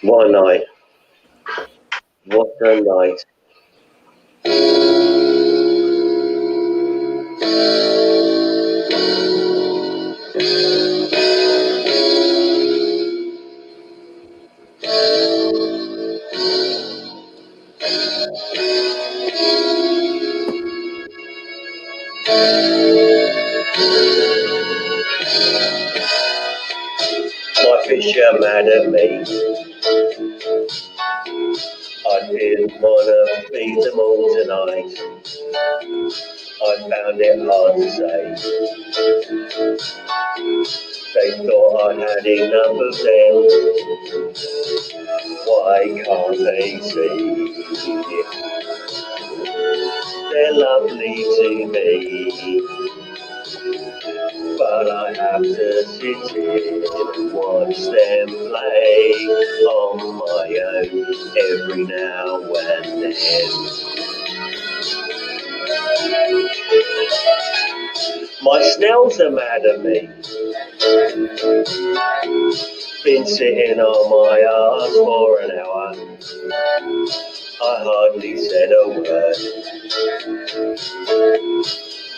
One night. What a night. My fish are mad at me. I didn't wanna feed them all tonight. I found it hard to say. They thought I had enough of them. Why can't they see? They're lovely to me. But I have to sit here and watch them play on my own every now and then. My snails are mad at me. Been sitting on my arse for an hour. I hardly said a word.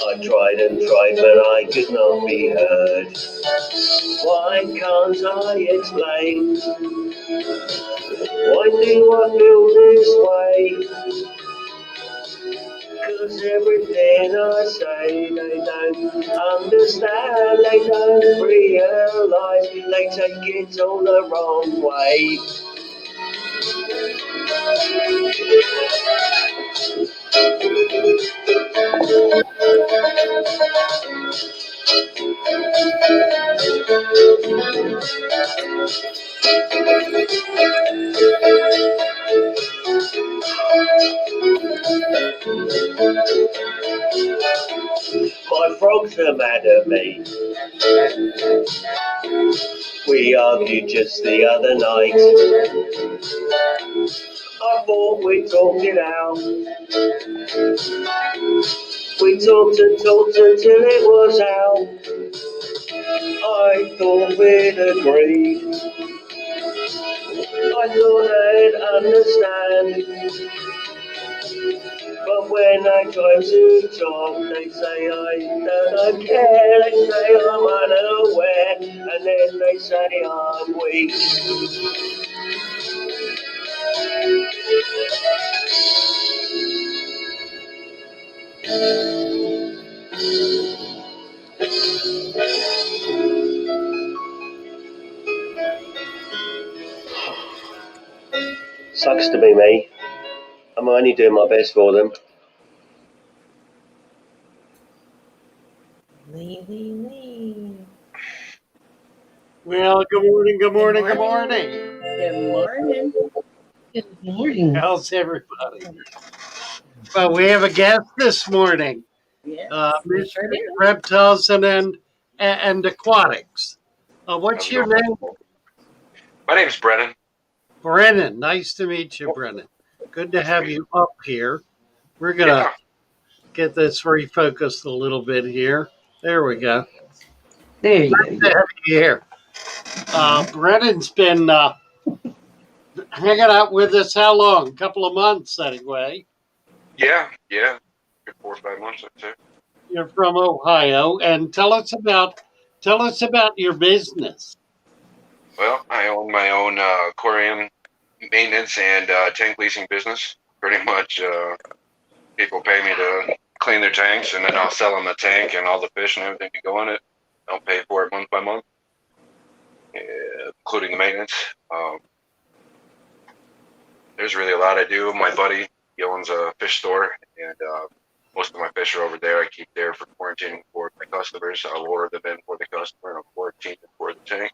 I tried and tried, but I could not be heard. Why can't I explain? Why do I feel this way? 'Cause everything I say, they don't understand, they don't realise, they take it all the wrong way. My frogs are mad at me. We argued just the other night. I thought we talked it out. We talked and talked until it was out. I thought we'd agreed. I thought they'd understand. But when I try to talk, they say I don't care. They say I'm unaware, and then they say I'm weak. Sucks to be me. I'm only doing my best for them. Lee. Well, good morning, good morning, good morning. Good morning. Good morning. How's everybody? Well, we have a guest this morning, Yes, we Mr. sure do. Reptiles and Aquatics. What's your name? My name's Brennan. Brennan. Nice to meet you, Brennan. Good to have you up here. We're going to get this refocused a little bit here. There we go. There you Good go. to have you here. Brennan's been hanging out with us how long? A couple of months, anyway. Yeah. Good 4 or 5 months, I'd say. You're from Ohio, and tell us about your business. Well, I own my own aquarium maintenance and tank leasing business. Pretty much, people pay me to clean their tanks, and then I'll sell them the tank and all the fish and everything to go in it. I'll pay for it month by month, including the maintenance. There's really a lot I do. My buddy, he owns a fish store, and most of my fish are over there. I keep there for quarantining for my customers. I'll order them in for the customer, and I'll quarantine them for the tank.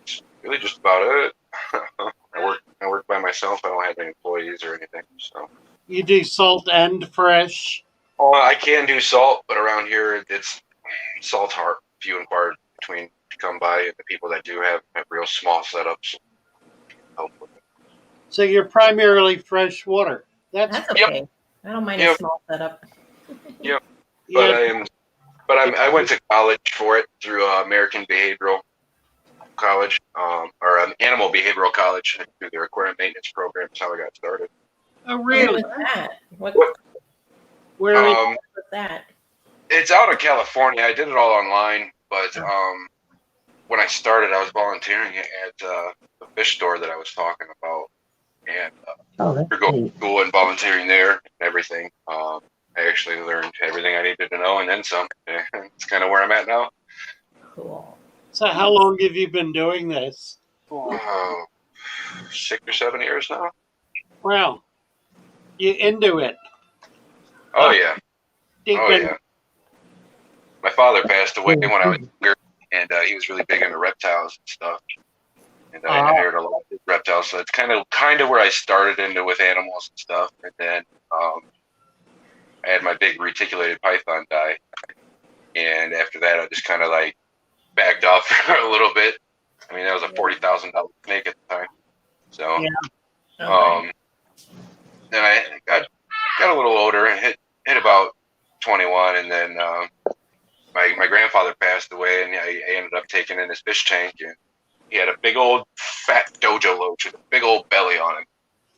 It's really just about it. I work by myself. I don't have any employees or anything. So You do salt and fresh. I can do salt, but around here it's salt's hard, few and far between to come by. And the people that do have real small setups. Hopefully. So you're primarily fresh water. That's okay. I don't mind a small setup. Yep. Yeah. But I went to college for it through American Behavioral. college, or animal behavioral college through their aquarium maintenance program. That's how I got started. Oh, Where really? was that? What Where? was that? It's out of California. I did it all online, but when I started, I was volunteering at the fish store that I was talking about, and through going to school and volunteering there and everything, I actually learned everything I needed to know and then some. It's kind of where I'm at now. Cool. So how long have you been doing this? 6 or 7 years now. Wow. You into it? Oh yeah. Deep Oh in- yeah. My father passed away when I was younger, and he was really big into reptiles and stuff. And I inherited a lot of his reptiles, so it's kind of where I started into with animals and stuff. And then I had my big reticulated python die, and after that, I just kind of like backed off for a little bit. I mean, that was a $40,000 snake at the time. So, then I got a little older and hit about 21, and then my grandfather passed away, and I ended up taking in his fish tank, and he had a big old fat dojo loach with a big old belly on him.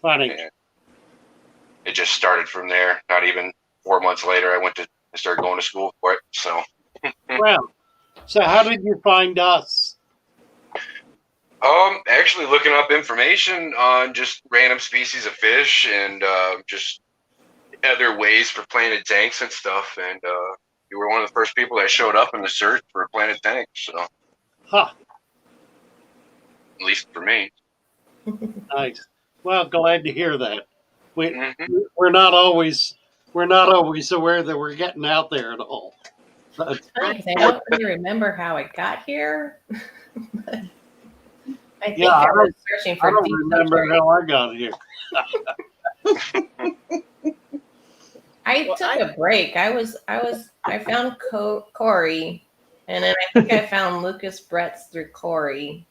Funny. And it just started from there. Not even 4 months later, I started going to school for it. So, Well, so how did you find us? actually looking up information on just random species of fish and just other ways for planted tanks and stuff. And you were one of the first people that showed up in the search for a planted tank. So, Huh. at least for me. Nice. Well, glad to hear that. Mm-hmm. We're not always aware that we're getting out there at all. But, Funny, 'cause I don't really remember how I got here. I think Yeah, I was searching for I don't deep remember country. how I got here. I took a break. I found Corey, and then I think I found Lucas Bretts through Corey,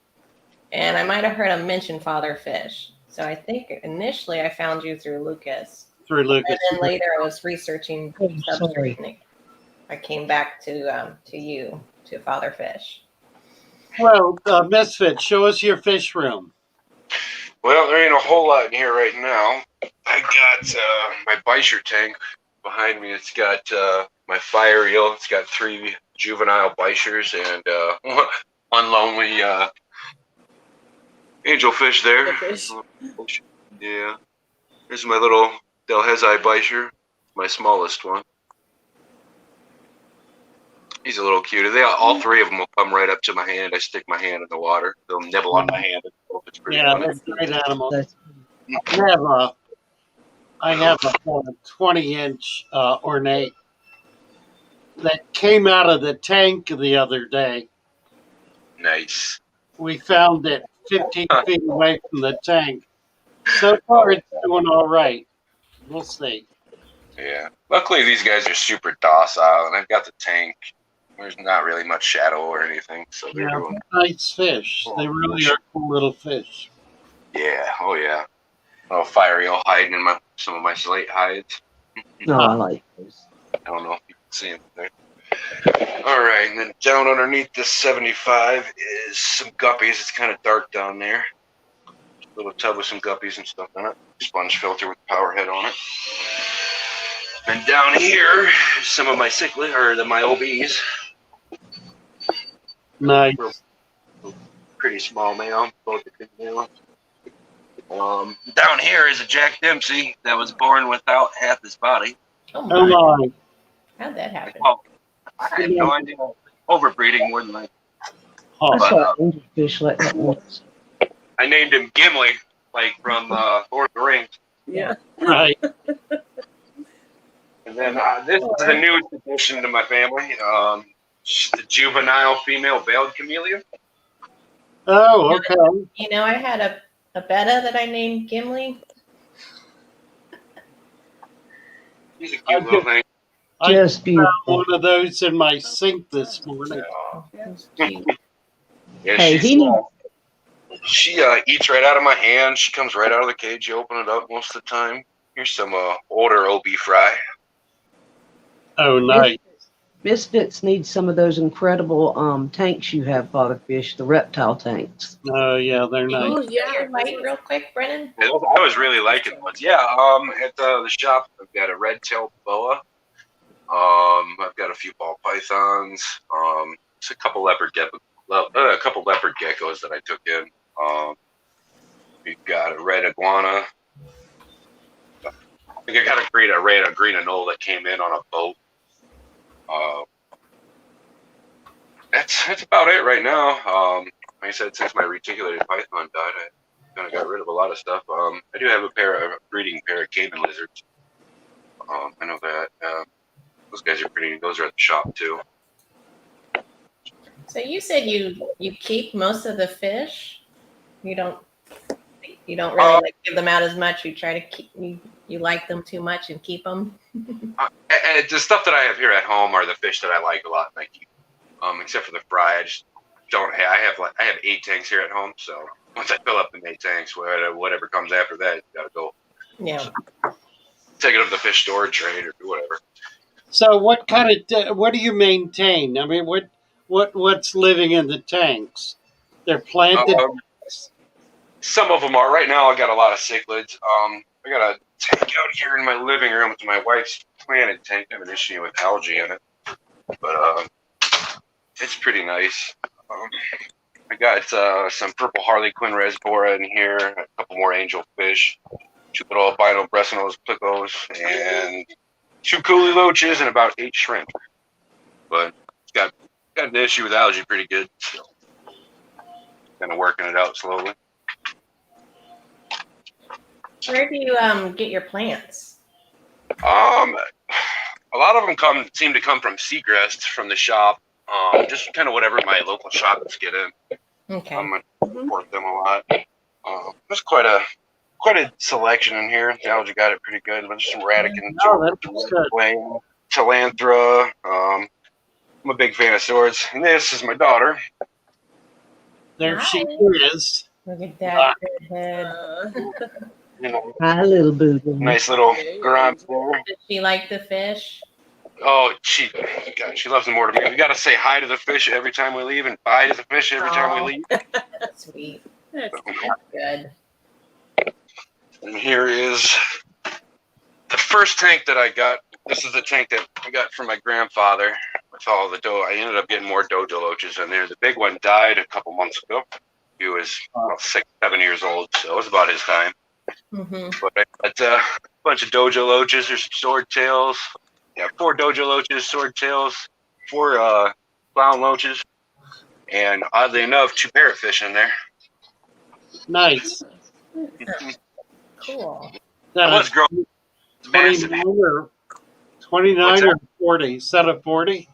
and I might have heard him mention Father Fish. So I think initially I found you through Lucas, Through Lucas. and then later I was researching sorry. substrate. I came back to you, to Father Fish. Well, Misfit, show us your fish room. Well, there ain't a whole lot in here right now. I got my Beischer tank behind me. It's got my fire eel. It's got 3 juvenile Beischers and one lonely angelfish there. Yeah. Here's my little Delhezi Beischer, my smallest one. He's a little cute. All 3 of them will come right up to my hand. I stick my hand in the water. They'll nibble on my hand. It's pretty Yeah, funny. that's a great animal. That's I have a 20-inch ornate that came out of the tank the other day. Nice. We found it 15 feet away from the tank. So far, it's doing all right. We'll see. Yeah. Luckily, these guys are super docile, and I've got the tank. There's not really much shadow or anything, so they're Yeah, doing. nice fish. They really are cool little fish. Yeah. Oh yeah. Oh, fire eel hiding in some of my slate hides. no, I like this. I don't know if you can see them there. All right, and then down underneath this 75 is some guppies. It's kind of dark down there. A little tub with some guppies and stuff in it. Sponge filter with power head on it. And down here, some of my cichlid or my OBs. Nice. Pretty small male, both the big male. Down here is a Jack Dempsey that was born without half his body. Oh Oh my! my. How'd that happen? Oh, I have no idea. Overbreeding more than like. I Oh, saw an angelfish like that once. I named him Gimli, like from Lord of the Rings. Yeah. right. And then this is the newest addition to my family. The juvenile female veiled chameleon. Oh, okay. You know, I had a betta that I named Gimli. He's a cute little thing. I Just found beautiful. one of those in my sink this morning. It was cute. Yeah, Hey, she eats right out of my hand. She comes right out of the cage. You open it up most of the time. Here's some older OB fry. Oh, nice. Misfits needs some of those incredible tanks you have, Father Fish, the reptile tanks. Oh, yeah, they're Can nice. you show your light real quick, Brennan? I was really liking those. Yeah, at the shop, I've got a red-tailed boa. I've got a few ball pythons. Just a couple leopard geckos that I took in. We've got a red iguana. I think I got a green anole that came in on a boat. That's about it right now. Like I said, since my reticulated python died, I kind of got rid of a lot of stuff. I do have a breeding pair of caiman lizards. I know that. Those guys are pretty. Those are at the shop too. So you said you keep most of the fish. You don't really like give them out as much. You try to keep you like them too much and keep them. And the stuff that I have here at home are the fish that I like a lot, and I keep. Except for the fry, I just don't have. I have 8 tanks here at home, so once I fill up the 8 tanks, whatever comes after that, gotta go. Yeah. Take it up to the fish storage trade or do whatever. So what do you maintain? I mean, what's living in the tanks? They're planted. Some of them are. Right now, I got a lot of cichlids. I got a tank out here in my living room with my wife's planted tank. I have an issue with algae in it, but it's pretty nice. I got some purple harlequin resbora in here, a couple more angelfish, 2 little albino breast-nosed plicos, and 2 coolie loaches and about 8 shrimp. But it's got an issue with algae pretty good, so kind of working it out slowly. Where do you get your plants? A lot of them seem to come from Seagrass from the shop. Just kind of whatever my local shops get in. Okay. I support them a lot. There's quite a selection in here. The algae got it pretty good. There's some Radican, Tilanthra. I'm a big fan of swords. And this is my daughter. There she is. Look at that good head. You know, Hi, little boo-boo. nice little garage there. Does she like the fish? Oh, she loves them more than me. We got to say hi to the fish every time we leave and bye to the fish every time we leave. That's sweet. That's Good. And here is the first tank that I got. This is the tank that I got from my grandfather with all the dough. I ended up getting more dojo loaches in there. The big one died a couple months ago. He was about 6, 7 years old, so it was about his time. Mm-hmm. But I got a bunch of dojo loaches. There's some sword tails. Yeah, 4 dojo loaches, sword tails, 4 clown loaches, and oddly enough, 2 parrotfish in there. Nice. Cool. Let's grow. 29 or 40? Set of 40?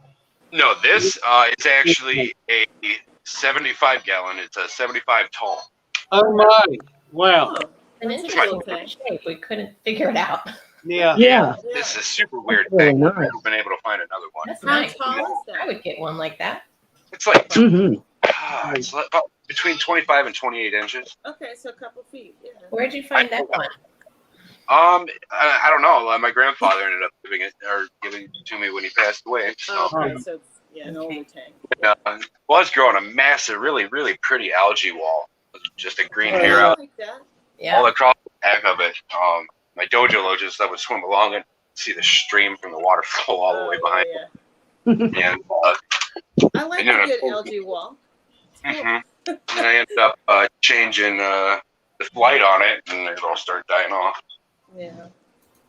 No, this is actually a 75-gallon. It's a 75 tall. Oh my! Wow. An That's a interesting cool thing. shape. We couldn't figure it out. Yeah. Yeah. This is a super weird Very thing. nice. I've never been able to find another one. That's How nice. tall is I that? would get one like that. It's like Mm-hmm. it's like about between 25 and 28 inches. Okay, so a couple feet. Yeah. Where'd you find that one? I don't know. My grandfather ended up giving it to me when he passed away. So, Okay, so it's an older tank. well, it's growing a massive, really, really pretty algae wall. Just a green hair I out like that. Yeah. all across the back of it. My dojo loaches that would swim along and see the stream from the water flow all the way behind. Yeah. And I like And then a good I- algae wall. and I ended up changing the light on it, and it all started dying off. Yeah.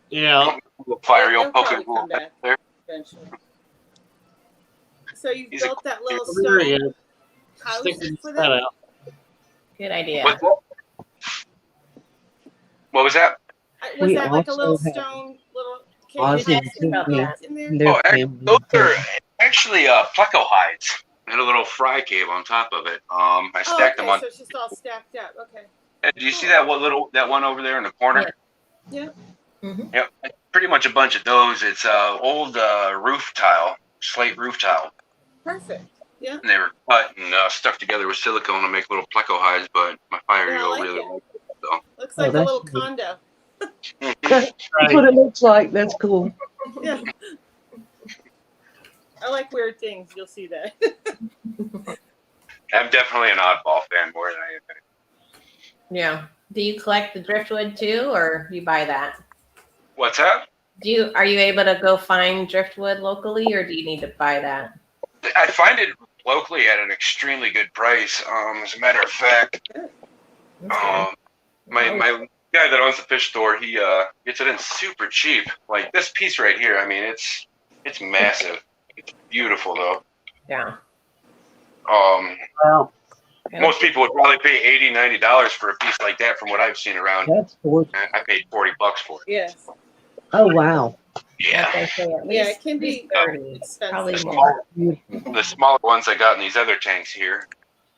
Yeah. The fire, It'll you'll poke probably it come back there. eventually. So you He's a- built that little There he stone is. house Sticking his for head them? out. Good idea. What was that? Was We that like a little also have stone little Ozzy cage and Tiffany in there? and their Oh, family. those are actually pleco hides. And a little fry cave on top of it. I Oh, stacked them okay, on. so it's just all stacked up. Okay. Do you see that one over there in the corner? Yeah. Mm-hmm. Yep, pretty much a bunch of those. It's old roof tile, slate roof tile. Perfect. Yeah. And they were cut and stuck together with silicone to make little pleco hides, but my fire Yeah, I eel like really it. liked it. So. Looks like a that's little good. condo. That's what it looks like. That's cool. Yeah. I like weird things. You'll see that. I'm definitely an oddball fan more than anything. Yeah. Do you collect the driftwood too, or you buy that? What's that? Are you able to go find driftwood locally, or do you need to buy that? I find it locally at an extremely good price. As a matter of fact, my guy that owns the fish store, he gets it in super cheap. Like this piece right here. I mean, it's massive. It's beautiful though. Yeah. Wow. Most people would probably pay $80, $90 for a piece like that from what I've seen around. That's gorgeous. I paid $40 for it. Yes. Oh, wow. Yeah. At Yeah, least it can be 30, expensive. probably more. The smaller ones I got in these other tanks here,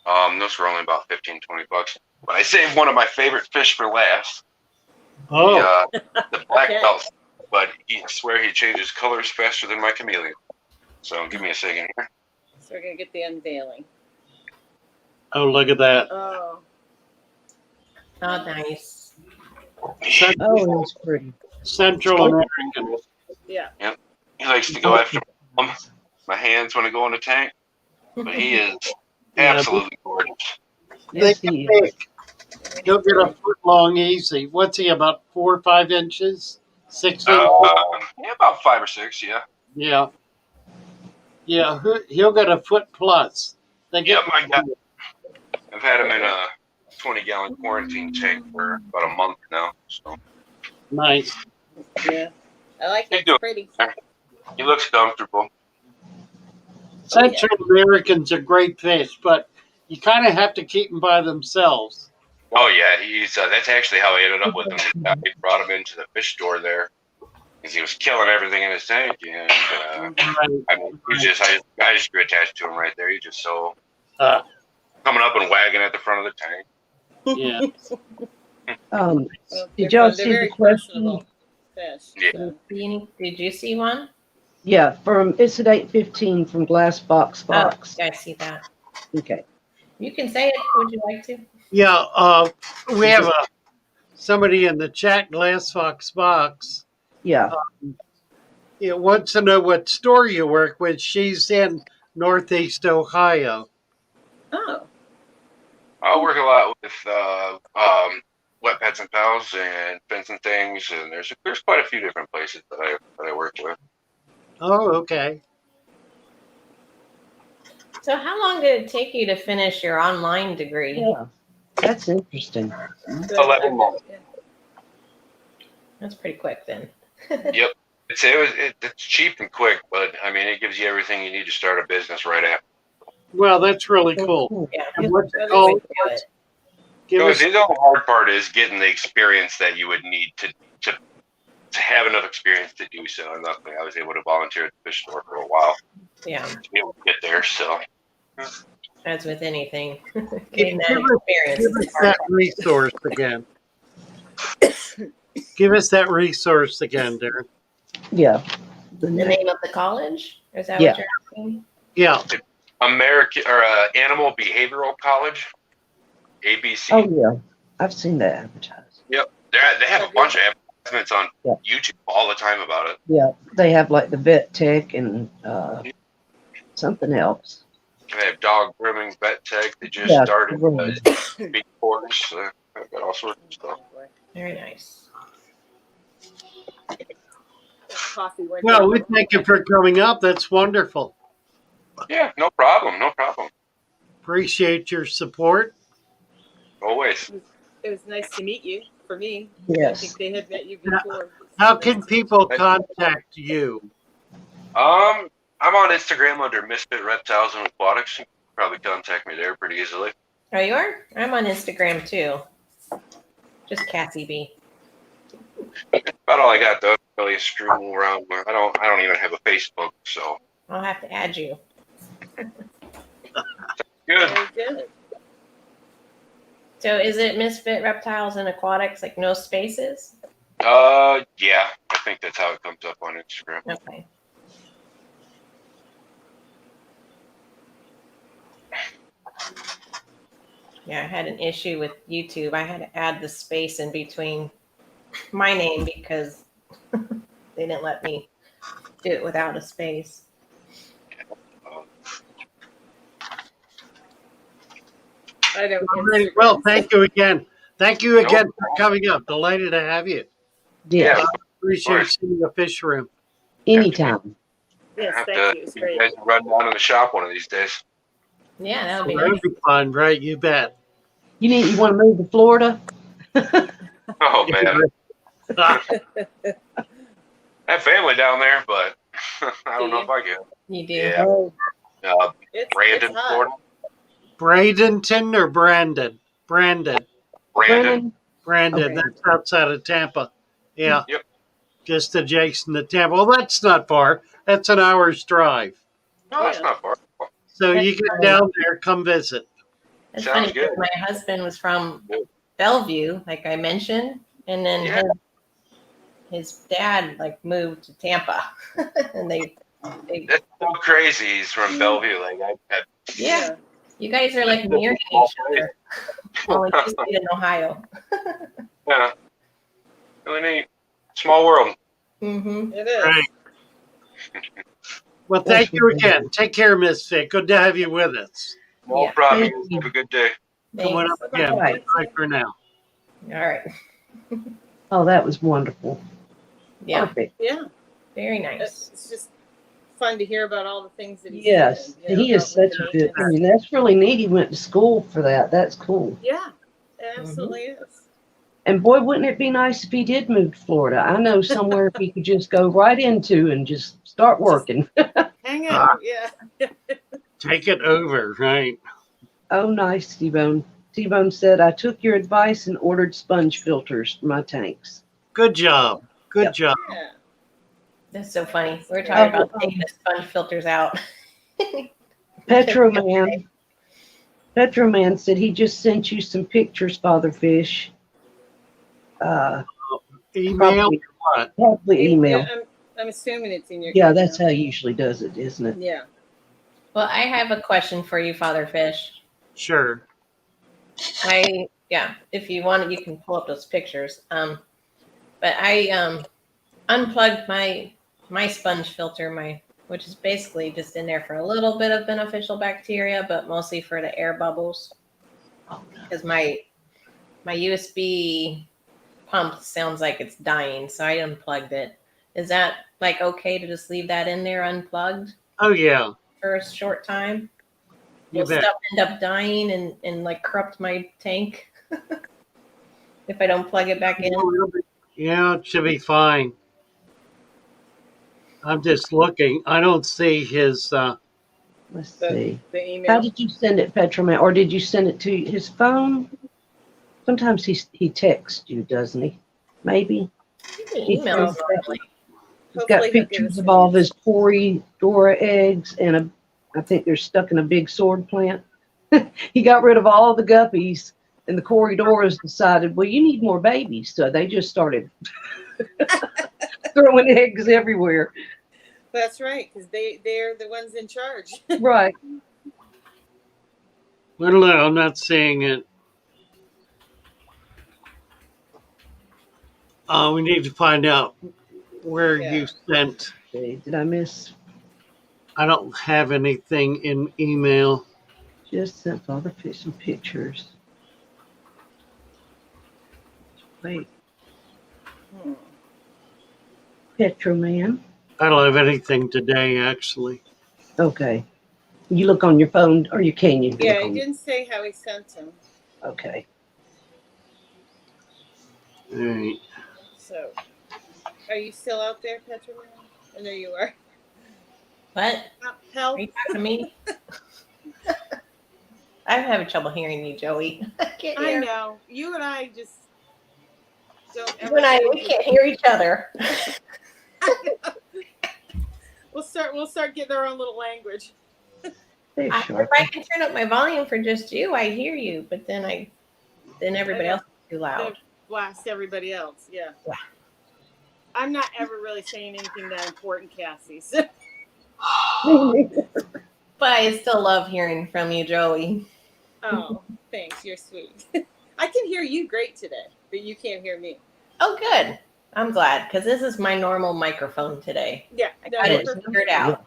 those were only about $15, $20. But I saved one of my favorite fish for last. Oh, The black Okay. belt. But I swear he changes colors faster than my chameleon. So give me a second here. So we're gonna get the unveiling. oh, look at that. Oh, Oh, nice. Oh, that's pretty. Central American. yeah. He likes to go after my hands when I go in the tank. But he is absolutely gorgeous. They Yes, can he is. make. He'll get a foot long easy. What's he, about 4 or 5 inches? 6 inches? Yeah, about 5 or 6, yeah. Yeah. Yeah, he'll get a foot plus. They get I've had him in a 20-gallon quarantine tank for about a month now. So nice. Yeah. I like He's it. doing- It's pretty. he looks comfortable. Central Americans are great fish, but you kind of have to keep them by themselves. Oh yeah, he's that's actually how I ended up with him. I brought him into the fish store there because he was killing everything in his tank, and Right. I mean, I just grew attached to him right there. He's just so Uh, coming up and wagging at the front of the tank. yeah. Well, Did y'all they're see very the question? personable fish. Yeah. So. Did you see one? Yeah, it's at 8:15 from Glass Box Fox. Oh, I see that. Okay. You can say it. Would you like to? Yeah, we have somebody in the chat, Glass Fox Box. Yeah. Wants to know what store you work with. She's in Northeast Ohio. Oh. I work a lot with Wet Pets and Pals and Fence and Things, and there's quite a few different places that I work with. Oh, okay. So, how long did it take you to finish your online degree? Yeah. That's interesting. 11 months. Yeah. That's pretty quick then. Yep. It's cheap and quick, but I mean, it gives you everything you need to start a business right after. Well, that's really cool. Yeah. And what's it That's called? Do it. Give us, The hard part is getting the experience that you would need to have enough experience to do so. And luckily, I was able to volunteer at the fish store for a while Yeah. to be able to get there. So As with anything, give getting that us experience is that hard. resource again. Give us that resource again, Darren. Yeah. The name of the college? Is that Yeah. what you're asking? Yeah. Animal Behavioral College, ABC. Oh, yeah. I've seen that advertised. Yep. They have a bunch of advertisements on Yeah. YouTube all the time about it. Yeah. They have like the vet tech and something else. They have dog grooming, vet tech. They just Yeah, started grooming. big course. They've got all sorts of stuff. Very nice. Coffee. Right Well, there. we thank you for coming up. That's wonderful. Yeah, no problem. No problem. Appreciate your support. Always. It was nice to meet you. For me, I Yes. think they had met you before. How can people contact you? I'm on Instagram under Misfit Reptiles and Aquatics. You can probably contact me there pretty easily. Oh, you are? I'm on Instagram too. Just Cassie B. About all I got though. Really screwing around. I don't even have a Facebook, so I'll have to add you. good. Very good. So is it Misfit Reptiles and Aquatics, like no spaces? Yeah. I think that's how it comes up on Instagram. Okay. Yeah, I had an issue with YouTube. I had to add the space in between my name because they didn't let me do it without a space. I don't All right. Instagram. Well, thank you again. Thank you again Nope. for coming up. Delighted to have you. Yes, Yeah. Appreciate course. seeing the fish room. anytime. Yes, have thank to you. It's you great. guys run down to the shop one of these days. Yeah, that would be That'd nice. be fun, right? You bet. You want to move to Florida? Oh man, Ah, I have family down there, but I don't know you? if I can. You do. Yeah, Oh, It's Brandon, hot. Florida. Bradenton or Brandon? Brandon. Brandon. Brandon. Okay. That's outside of Tampa. Yeah. Yep. Just adjacent to Tampa. Well, that's not far. That's an hour's drive. No, that's Yeah. not far. So That's you get funny. down there, come visit. That's Sounds funny because good. my husband was from Good. Bellevue, like I mentioned, and then Yeah. his dad like moved to Tampa, and they That's so crazy. He's from Bellevue. Like yeah, you guys are like mirroring each other. Only two stayed in Ohio. yeah, really neat. Small world. Mm-hmm. It is. Right. Well, thank you again. Take care, Miss Vic. Good to have you with us. No Yeah. problem. Thank You guys you. have a good day. Come on Thanks. up again. Bye. Bye for now. All right. Oh, that was wonderful. Yeah. Perfect. Yeah. Very nice. It's just fun to hear about all the things that he's Yes, doing. he is about with such the a good. I maintenance. mean, that's really neat. He went to school for that. That's cool. Yeah, it absolutely is. And boy, wouldn't it be nice if he did move to Florida? I know somewhere he could just go right into and just start working. Hang out. Yeah. Take it over, right? Oh, nice, T-Bone. T-Bone said, I took your advice and ordered sponge filters for my tanks. Good job. Good Yep. job. Yeah. That's so funny. We're talking Oh, about taking the sponge filters out. Petroman said he just sent you some pictures, Father Fish. Email or what? Probably email. Yeah, I'm assuming it's in your Yeah, email. that's how he usually does it, isn't it? Yeah. Well, I have a question for you, Father Fish. Sure. If you want, you can pull up those pictures. But I unplugged my sponge filter, which is basically just in there for a little bit of beneficial bacteria, but mostly for the air bubbles. Because my USB pump sounds like it's dying, so I unplugged it. Is that like okay to just leave that in there unplugged Oh, yeah. for a short time? You Will bet. stuff end up dying and like corrupt my tank if I don't plug it back in? Yeah, it should be fine. I'm just looking. I don't see his. Let's see. The How email. did you send it, Petroman? Or did you send it to his phone? Sometimes he texts you, doesn't he? Maybe. He Emails sends normally. He's got Hopefully he'll give pictures us of an all of answer. his Cory Dora eggs, and I think they're stuck in a big sword plant. He got rid of all the guppies, and the Cory Doras decided, well, you need more babies. So they just started throwing eggs everywhere. That's right, because they're the ones in charge. Right. I don't know. I'm not seeing it. We need to find out where Yeah. you sent. Okay, did I miss? I don't have anything in email. Just sent Father Fish some pictures. Wait, Hmm. Petroman. I don't have anything today, actually. Okay. You look on your phone, or you can. You Yeah, look he on didn't say how he sent them. Okay. All right. So, are you still out there, Petroman? I know you are. What? Help. Are you talking to me? I'm having trouble hearing you, Joey. I can't I hear. know. You and I just don't You ever. and I, we can't hear each other. We'll start getting our own little language. Hey, If Sharp. I can turn up my volume for just you, I hear you, but then everybody else is too loud. Blast everybody else. Yeah. Yeah. I'm not ever really saying anything that important, Cassie. So. But I still love hearing from you, Joey. Oh, thanks. You're sweet. I can hear you great today, but you can't hear me. Oh, good. I'm glad because this is my normal microphone today. Yeah. I no, got you're it perfect. figured out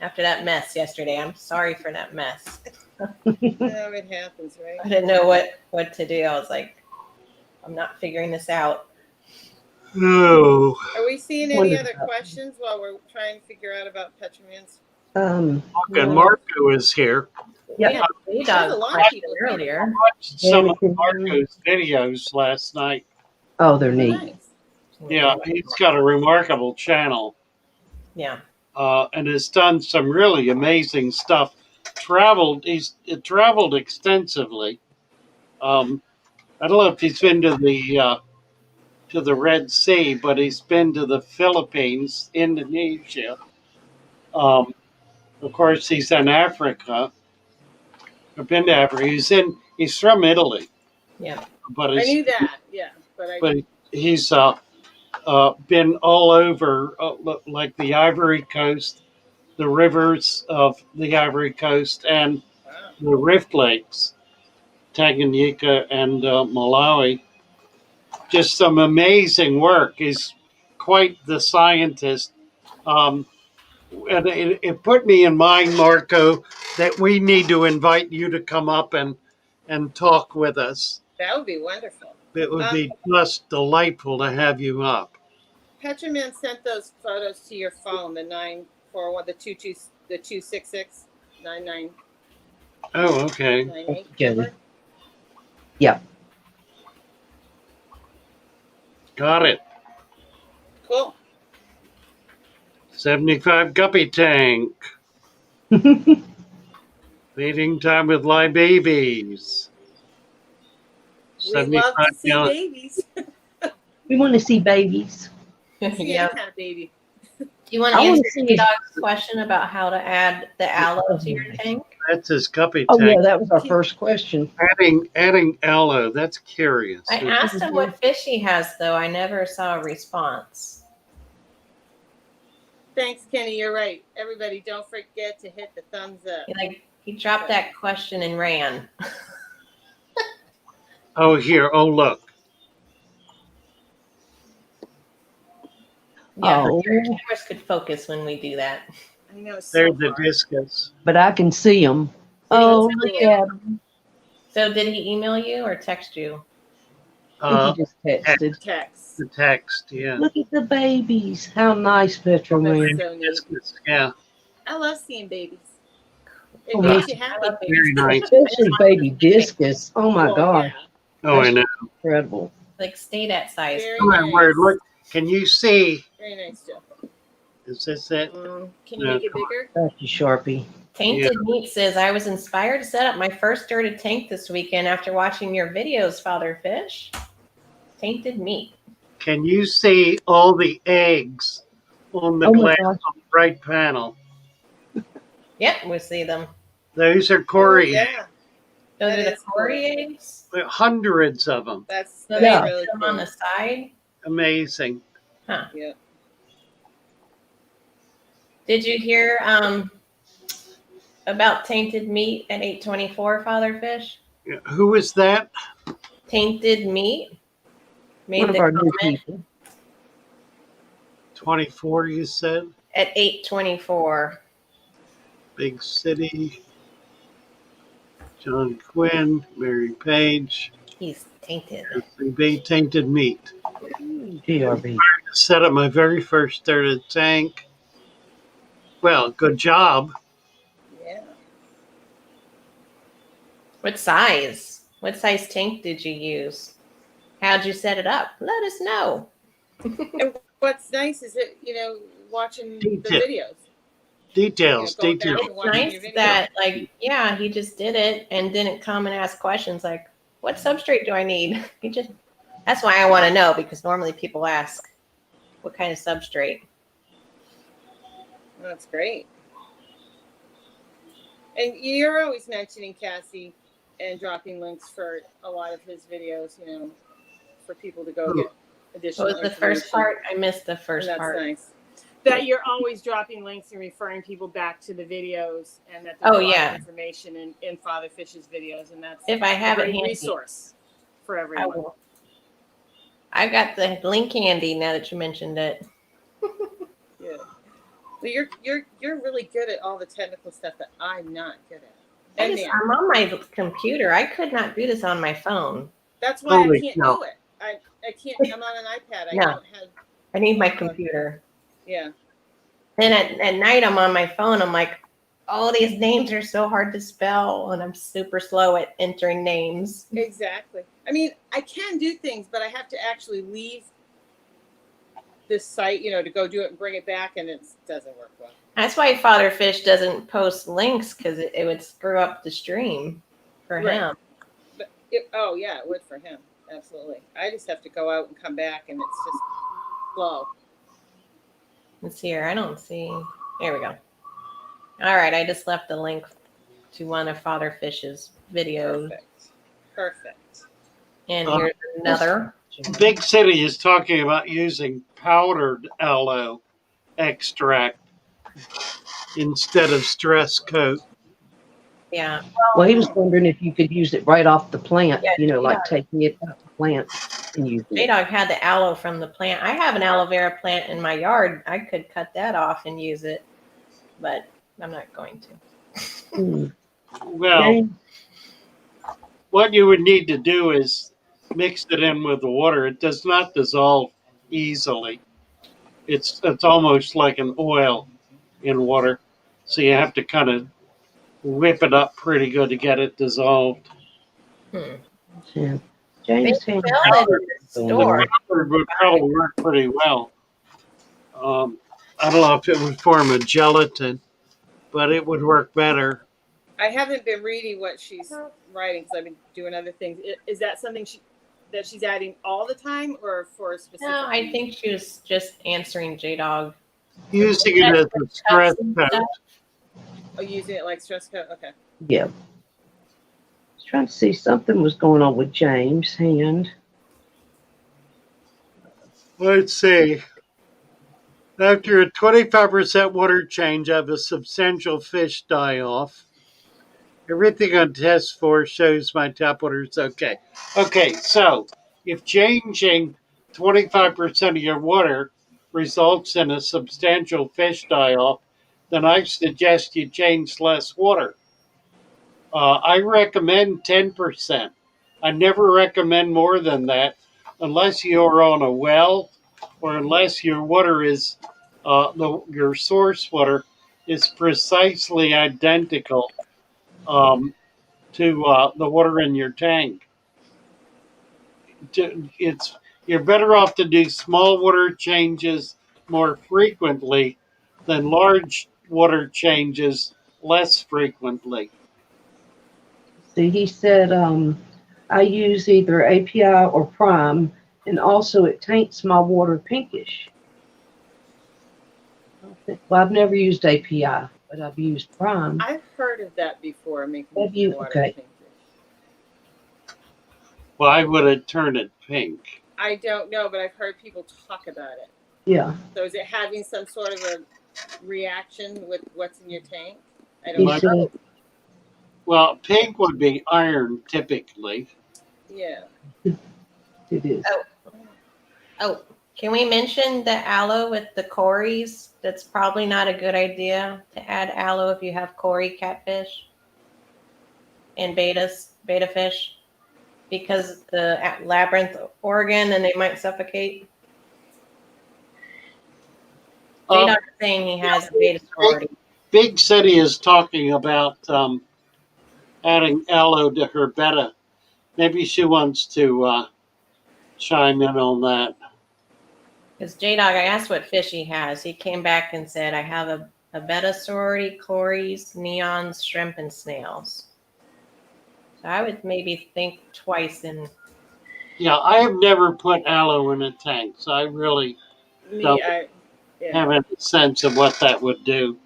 after that mess yesterday. I'm sorry for that mess. No, it happens, right? I didn't know what to do. I was like, I'm not figuring this out. Oh, Are we seeing any Wondered other about questions while we're trying to figure out about Petroman's? Um, look, and Marco is here. Yep. We had a There's a dog lot of question people. earlier. Watched some of Anakin. Marco's videos last night. Oh, they're Oh, neat. nice. Yeah, he's got a remarkable channel. Yeah. And has done some really amazing stuff. He's traveled extensively. I don't know if he's been to the Red Sea, but he's been to the Philippines, Indonesia. Um, of course, he's in Africa. I've been to Africa. He's from Italy, Yeah. but I knew that, yeah, but he's been all over, like the Ivory Coast, the rivers of the Ivory Coast, and wow. the Rift Lakes, Tanganyika and Malawi. Just some amazing work. He's quite the scientist. Um, and it put me in mind, Marco, that we need to invite you to come up and talk with us. That would be wonderful. It would be just delightful to have you up. Petroman sent those photos to your phone, the 941, the 266 9998 Oh, okay. number. Yep. Got it. Cool. 75 guppy tank. Feeding time with live babies. We love to see gallon- babies. We want to see babies. See Yeah. any kind of baby. Do you want to I wanna answer see the it. dog's question about how to add the aloe to your tank? That's his guppy Oh, yeah, tank. that was our first question. Adding aloe, that's curious. I asked him what fish he has, though. I never saw a response. Thanks, Kenny. You're right. Everybody, don't forget to hit the thumbs up. He dropped that question and ran. Oh, here. Oh, look. Yeah, Oh. cameras could focus when we do that. I know. It's There's so the far. discus. But I can see them. Did he Oh, email look you? at 'em. So did he email you or text you? I think he just texted. Text. The text, yeah. Look at the babies. How nice, Petro That's Man. so neat. Discus, yeah. I love seeing babies. It Oh, makes me you I happy. love Very nice. Especially baby discus. Oh my Well, God. yeah. Oh, I know. Incredible. Stay that size. Very Oh, my nice. word. Look, can you see? Very nice, Jeff. Is this it? Can you make it bigger? Thank you, Sharpie. Tainted Meat says, I was inspired to set up my first dirted tank this weekend after watching your videos, Father Fish. Tainted Meat. Can you see all the eggs on the Oh my glass gosh. on the right panel? Yep, we see them. Those are Oh, Cory. yeah. Those That are the is Cory cool. eggs. Hundreds of them. That's So Yeah. they really put them cool. on the side. Amazing. Huh. Yeah. Did you hear about Tainted Meat at 824, Father Fish? Who is that? Tainted Meat made One of the our new comment people. 24, you said? at 824. Big City. John Quinn, Mary Page. He's tainted. SCB Tainted Meat. GRB. Set up my very first dirted tank. Well, good job. Yeah. What size? What size tank did you use? How'd you set it up? Let us know. And what's nice is that, watching the Detail. videos. Details, Going back details. and It's watching nice your videos. that, he just did it and didn't come and ask questions like, what substrate do I need? That's why I want to know, because normally people ask, what kind of substrate? That's great. And you're always mentioning Cassie and dropping links for a lot of his videos, for people to go get additional What was the first information. part? I missed the first And that's part. nice. That you're always dropping links and referring people back to the videos, and that there's a lot of information in Father Fish's videos, and that's If I have a it great handy, resource for I everyone. will. I got the link handy now that you mentioned it. Yeah. Well, you're really good at all the technical stuff that I'm not good at. And Nan. I'm on my computer. I could not do this on my phone. That's why I Holy can't cow. do it. I can't. I'm on an iPad. I No. don't have. I need my computer. Yeah. And at night, I'm on my phone. I'm like, all these names are so hard to spell, and I'm super slow at entering names. Exactly. I mean, I can do things, but I have to actually leave this site, to go do it and bring it back, and it doesn't work well. That's why Father Fish doesn't post links, because it would screw up the stream for him. But it would for him. Absolutely. I just have to go out and come back, and it's just slow. Let's see here. I don't see. There we go. All right. I just left the link to one of Father Fish's videos. Perfect. And here's another. Big City is talking about using powdered aloe extract instead of stress coat. Yeah. Well, he was wondering if you could use it right off the plant, Yeah, like taking it out the plant and using it. J-Dog had the aloe from the plant. I have an aloe vera plant in my yard. I could cut that off and use it, but I'm not going to. Well, James? what you would need to do is mix it in with the water. It does not dissolve easily. It's almost like an oil in water. So you have to kind of whip it up pretty good to get it dissolved. Yeah. They James sell it in the store. Powder would probably work pretty well. I don't know if it would form a gelatin, but it would work better. I haven't been reading what she's writing because I've been doing other things. Is that something that she's adding all the time, or for a specific? No, I think she was just answering J-Dog. Using it as a stress coat. Oh, using it like stress coat? Okay. Yeah. I was trying to see something was going on with James' hand. Let's see. After a 25% water change, I have a substantial fish die off. Everything on test 4 shows my tap water is okay. Okay, so if changing 25% of your water results in a substantial fish die off, then I suggest you change less water. I recommend 10%. I never recommend more than that unless you're on a well or unless your water is, your source water is precisely identical to the water in your tank. You're better off to do small water changes more frequently than large water changes less frequently. See, he said, I use either API or Prime, and also it taints my water pinkish. Well, I've never used API, but I've used Prime. I've heard of that before, making water Okay. pinkish. Why would it turn it pink? I don't know, but I've heard people talk about it. Yeah. So is it having some sort of a reaction with what's in your tank? I don't He know. said, Well, pink would be iron typically. Yeah. it is. Oh, can we mention the aloe with the cories? That's probably not a good idea to add aloe if you have cory catfish and beta fish, because the labyrinth organ and they might suffocate. J-Dog is saying he has beta sorority. Big City is talking about adding aloe to her betta. Maybe she wants to chime in on that. Because J-Dog, I asked what fish he has. He came back and said, I have a beta sorority, cories, neons, shrimp, and snails. So I would maybe think twice in. Yeah, I have never put aloe in a tank, so I really don't have any sense of what that would do.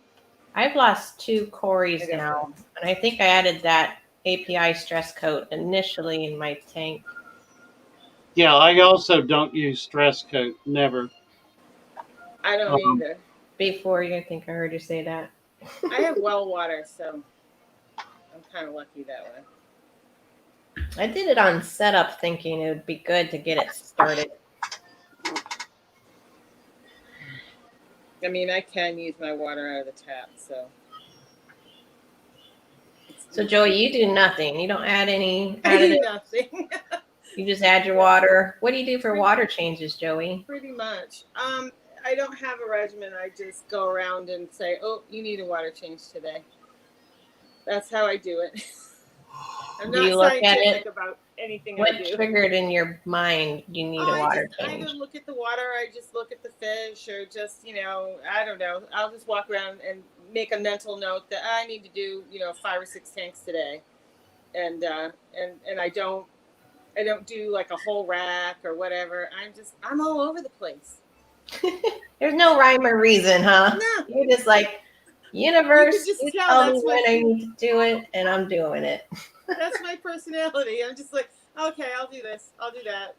I've lost 2 cories now, and I think I added that API stress coat initially in my tank. Yeah, I also don't use stress coat, never. I don't either. Before, I think I heard you say that. I have well water, so I'm kind of lucky that way. I did it on setup thinking it would be good to get it started. I mean, I can use my water out of the tap, so So Joey, you do nothing. You don't add any I do additives. nothing. You just add your water. What do you do for water changes, Joey? Pretty much. I don't have a regimen. I just go around and say, "Oh, you need a water change today." That's how I do it. I'm Do not you look at scientific it? about anything I What do. triggered in your mind you need a water I change? either look at the water, I just look at the fish, or just I don't know. I'll just walk around and make a mental note that I need to do 5 or 6 tanks today, and I don't do like a whole rack or whatever. I'm all over the place. There's no rhyme or reason, huh? No, You're just like, universe, just you tell tell me that's when I need to do it, and I'm doing it. that's my personality. I'm just like, okay, I'll do this, I'll do that.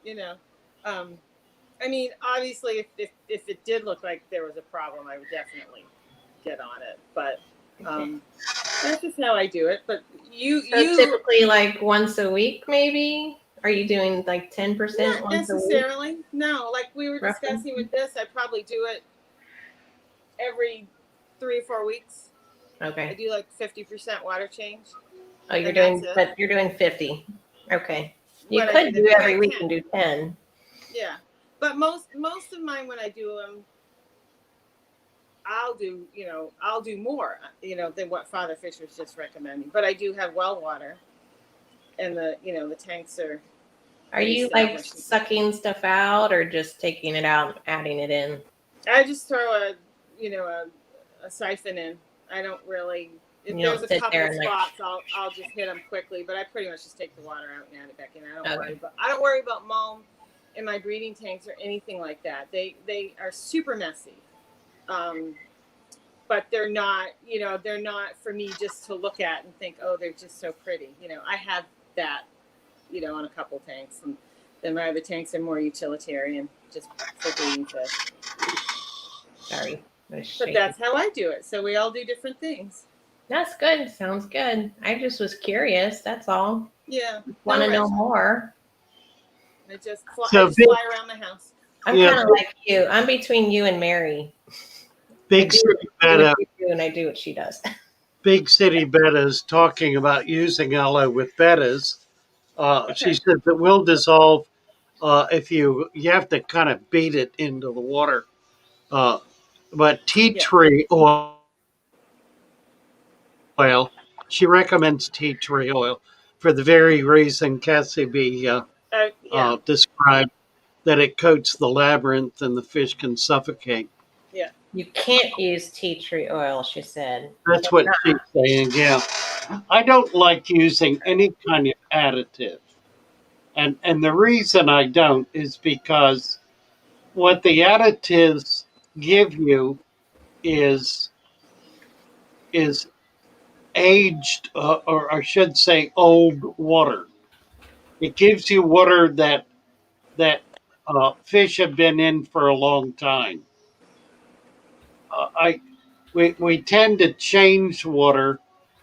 I mean, obviously, if it did look like there was a problem, I would definitely get on it. But that's just how I do it. But you typically like once a week, maybe? Are you doing like 10% not once a week? necessarily. No, like we were Roughly? discussing with this, I probably do it every 3 or 4 weeks. I Okay. do like 50% water change. Oh, you're and doing, that's it. but you're doing 50. Okay. You When I could do do them, every I week can. and do 10. Yeah, but most of mine, when I do them, I'll do more than what Father Fisher's just recommending. But I do have well water, and the tanks are. Are you like sucking stuff out or just taking it out and adding it in? I just throw a siphon in. I don't really. If You there's don't a sit couple there of and spots, I'll just hit them quickly. But I pretty much just take the water out and add it back in. I don't Okay. worry about mulm in my breeding tanks or anything like that. They are super messy. But they're not for me just to look at and think, oh, they're just so pretty. I have that, on a couple tanks, and then my other tanks are more utilitarian, just for breeding fish. Sorry. But that's how I do it. So we all do different things. That's good. Sounds good. I just was curious. That's all. Yeah. Want to know more. I just fly around the house. I'm kind of like you. I'm between you and Mary. Big City Betta. And I do what she does. Big City Betta's talking about using aloe with bettas. Okay. She said that will dissolve if you have to kind of beat it into the water. But tea tree oil, she recommends tea tree oil for the very reason Cassie B described, that it coats the labyrinth and the fish can suffocate. Yeah. You can't use tea tree oil, she said. That's what she's saying, yeah. I don't like using any kind of additive. And the reason I don't is because what the additives give you is aged, or I should say old water. It gives you water that fish have been in for a long time. We tend to change water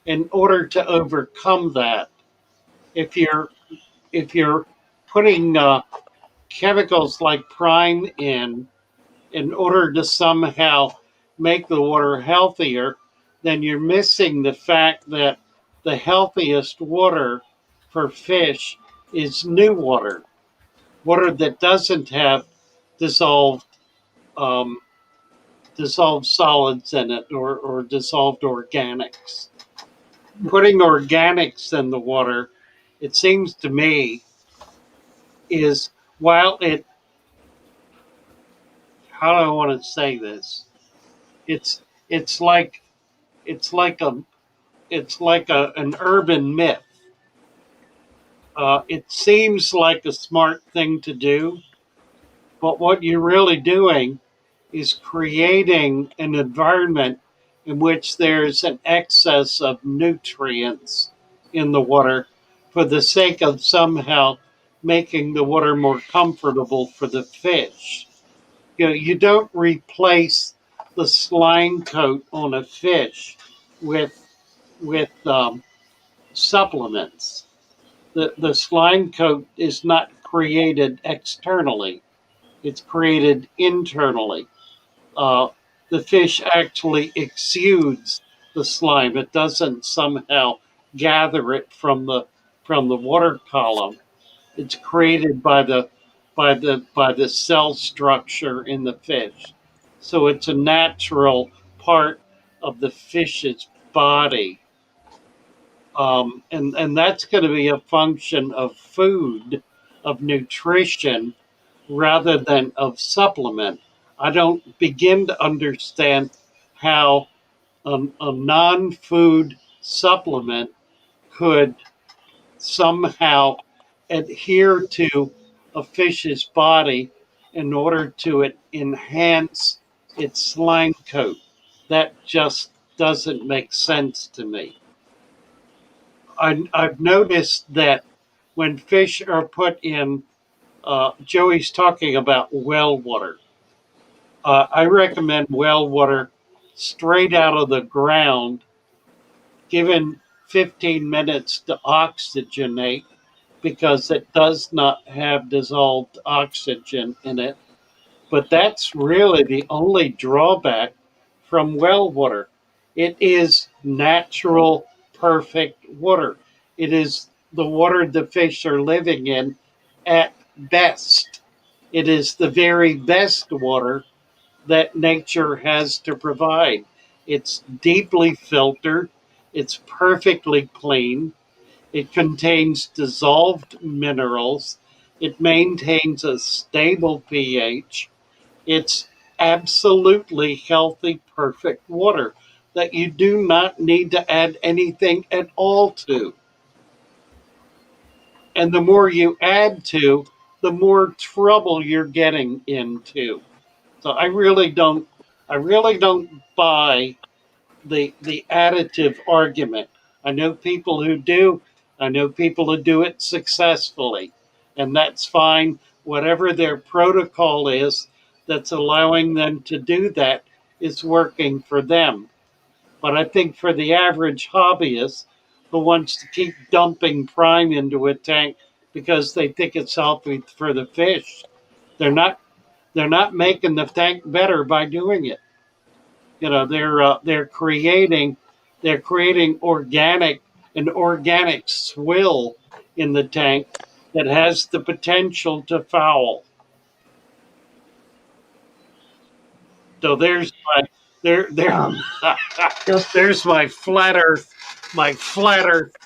in order to overcome that. If you're putting chemicals like prime in order to somehow make the water healthier, then you're missing the fact that the healthiest water for fish is new water, water that doesn't have dissolved um, dissolved solids in it, or dissolved organics. Putting organics in the water, it seems to me, is while it, how do I want to say this? It's it's like it's like a it's like an urban myth. It seems like a smart thing to do, but what you're really doing is creating an environment in which there's an excess of nutrients in the water for the sake of somehow making the water more comfortable for the fish. You don't replace the slime coat on a fish with with supplements. The slime coat is not created externally; it's created internally. Uh, the fish actually exudes the slime. It doesn't somehow gather it from the water column. It's created by the cell structure in the fish. So it's a natural part of the fish's body. And that's going to be a function of food, of nutrition, rather than of supplement. I don't begin to understand how a non food supplement could somehow adhere to a fish's body in order to enhance its slime coat. That just doesn't make sense to me. I've noticed that when fish are put in, Joey's talking about well water. I recommend well water straight out of the ground, given 15 minutes to oxygenate because it does not have dissolved oxygen in it. But that's really the only drawback from well water. It is natural, perfect water. It is the water the fish are living in at best. It is the very best water that nature has to provide. It's deeply filtered, it's perfectly clean, it contains dissolved minerals, it maintains a stable pH. It's absolutely healthy, perfect water that you do not need to add anything at all to. And the more you add to, the more trouble you're getting into. So I really don't buy the additive argument. I know people who do. I know people who do it successfully, and that's fine. Whatever their protocol is that's allowing them to do that is working for them. But I think for the average hobbyist who wants to keep dumping prime into a tank because they think it's healthy for the fish, they're not they're not making the tank better by doing it. You know, they're creating an organic swill in the tank that has the potential to foul. So there there's my flatter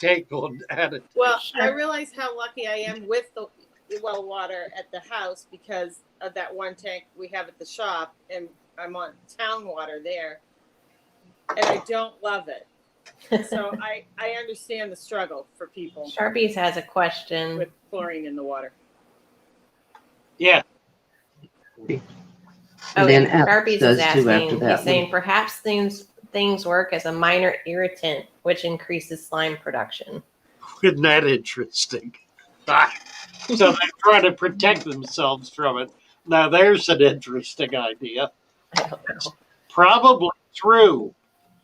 take on attitude. Well, I realize how lucky I am with the well water at the house because of that one tank we have at the shop, and I'm on town water there, and I don't love it. So I understand the struggle for people Sharpies has a question. with chlorine in the water. Yeah. Oh, then yeah. Alex Sharpies does is too after asking. that He's saying perhaps things work as a minor irritant, which increases slime production. Isn't that interesting? So they try to protect themselves from it. Now there's an interesting idea. I don't know. Probably true.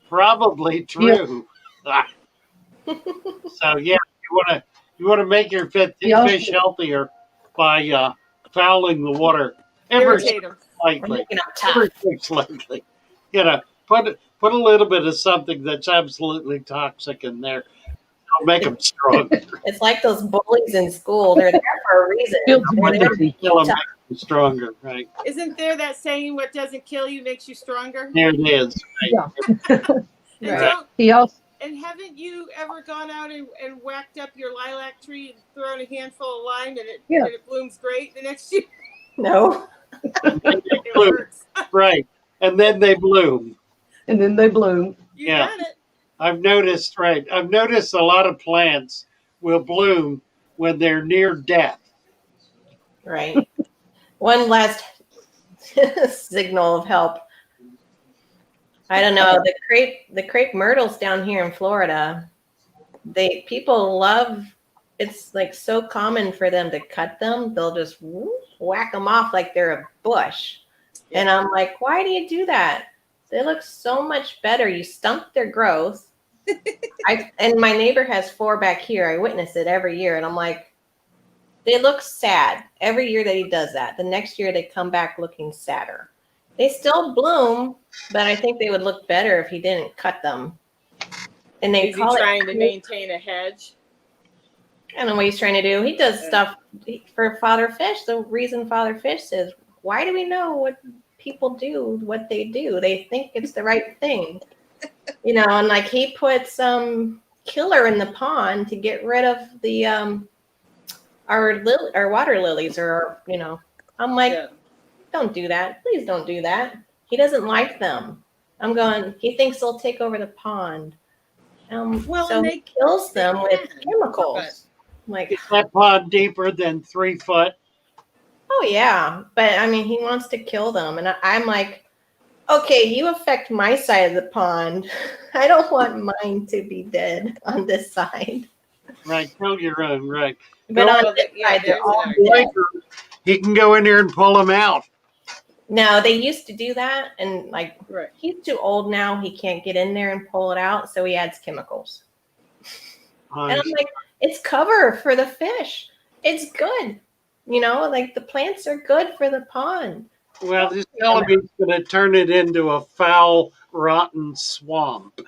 Probably true. So yeah, you want to make your fish healthier by fouling the water ever so Irritate them. slightly. Making them Ever tough. so slightly. You know, put a little bit of something that's absolutely toxic in there. It'll make them stronger. It's like those bullies in school. They're there for a reason. Builds They're there to immunity. be It'll tough. make them stronger, right? Isn't there that saying, "What doesn't kill you makes you stronger"? There it is. Right? Yeah. And Right. don't. He also And haven't you ever gone out and whacked up your lilac tree and thrown a handful of lime and it blooms great the next year? No. It Bloom. works. Right. And then they bloom. and then they bloom. You Yeah. got it. I've noticed a lot of plants will bloom when they're near death. Right. One last signal of help. I don't know. The crepe myrtles down here in Florida, people love. It's like so common for them to cut them. They'll just whack them off like they're a bush. And I'm like, why do you do that? They look so much better. You stump their growth. And my neighbor has 4 back here. I witness it every year. And I'm like, they look sad every year that he does that. The next year they come back looking sadder. They still bloom, but I think they would look better if he didn't cut them. and they Is he call it. trying to maintain a hedge? I don't know what he's trying to do. He does stuff for Father Fish. The reason Father Fish says, "Why do we know what people do? What they do? They think it's the right thing." You know, and like he put some killer in the pond to get rid of the our water lilies, or you know, I'm like, Yeah. don't do that. Please don't do that. He doesn't like them. I'm going. He thinks they'll take over the pond. Well, So and he kills they them with can, chemicals. Like, Is that pond deeper than 3 foot? oh yeah, but I mean, he wants to kill them, and I'm like, okay, you affect my side of the pond. I don't want mine to be dead on this side. Right, kill your own, right. But Go on Well, this side, they're there's all an dead. argument. He can go in there and pull them out. No, they used to do that, and like Right. he's too old now. He can't get in there and pull it out, so he adds chemicals. And I'm like, it's cover for the fish. It's good. You know, like the plants are good for the pond. Well, this television's going to turn it into a foul, rotten swamp.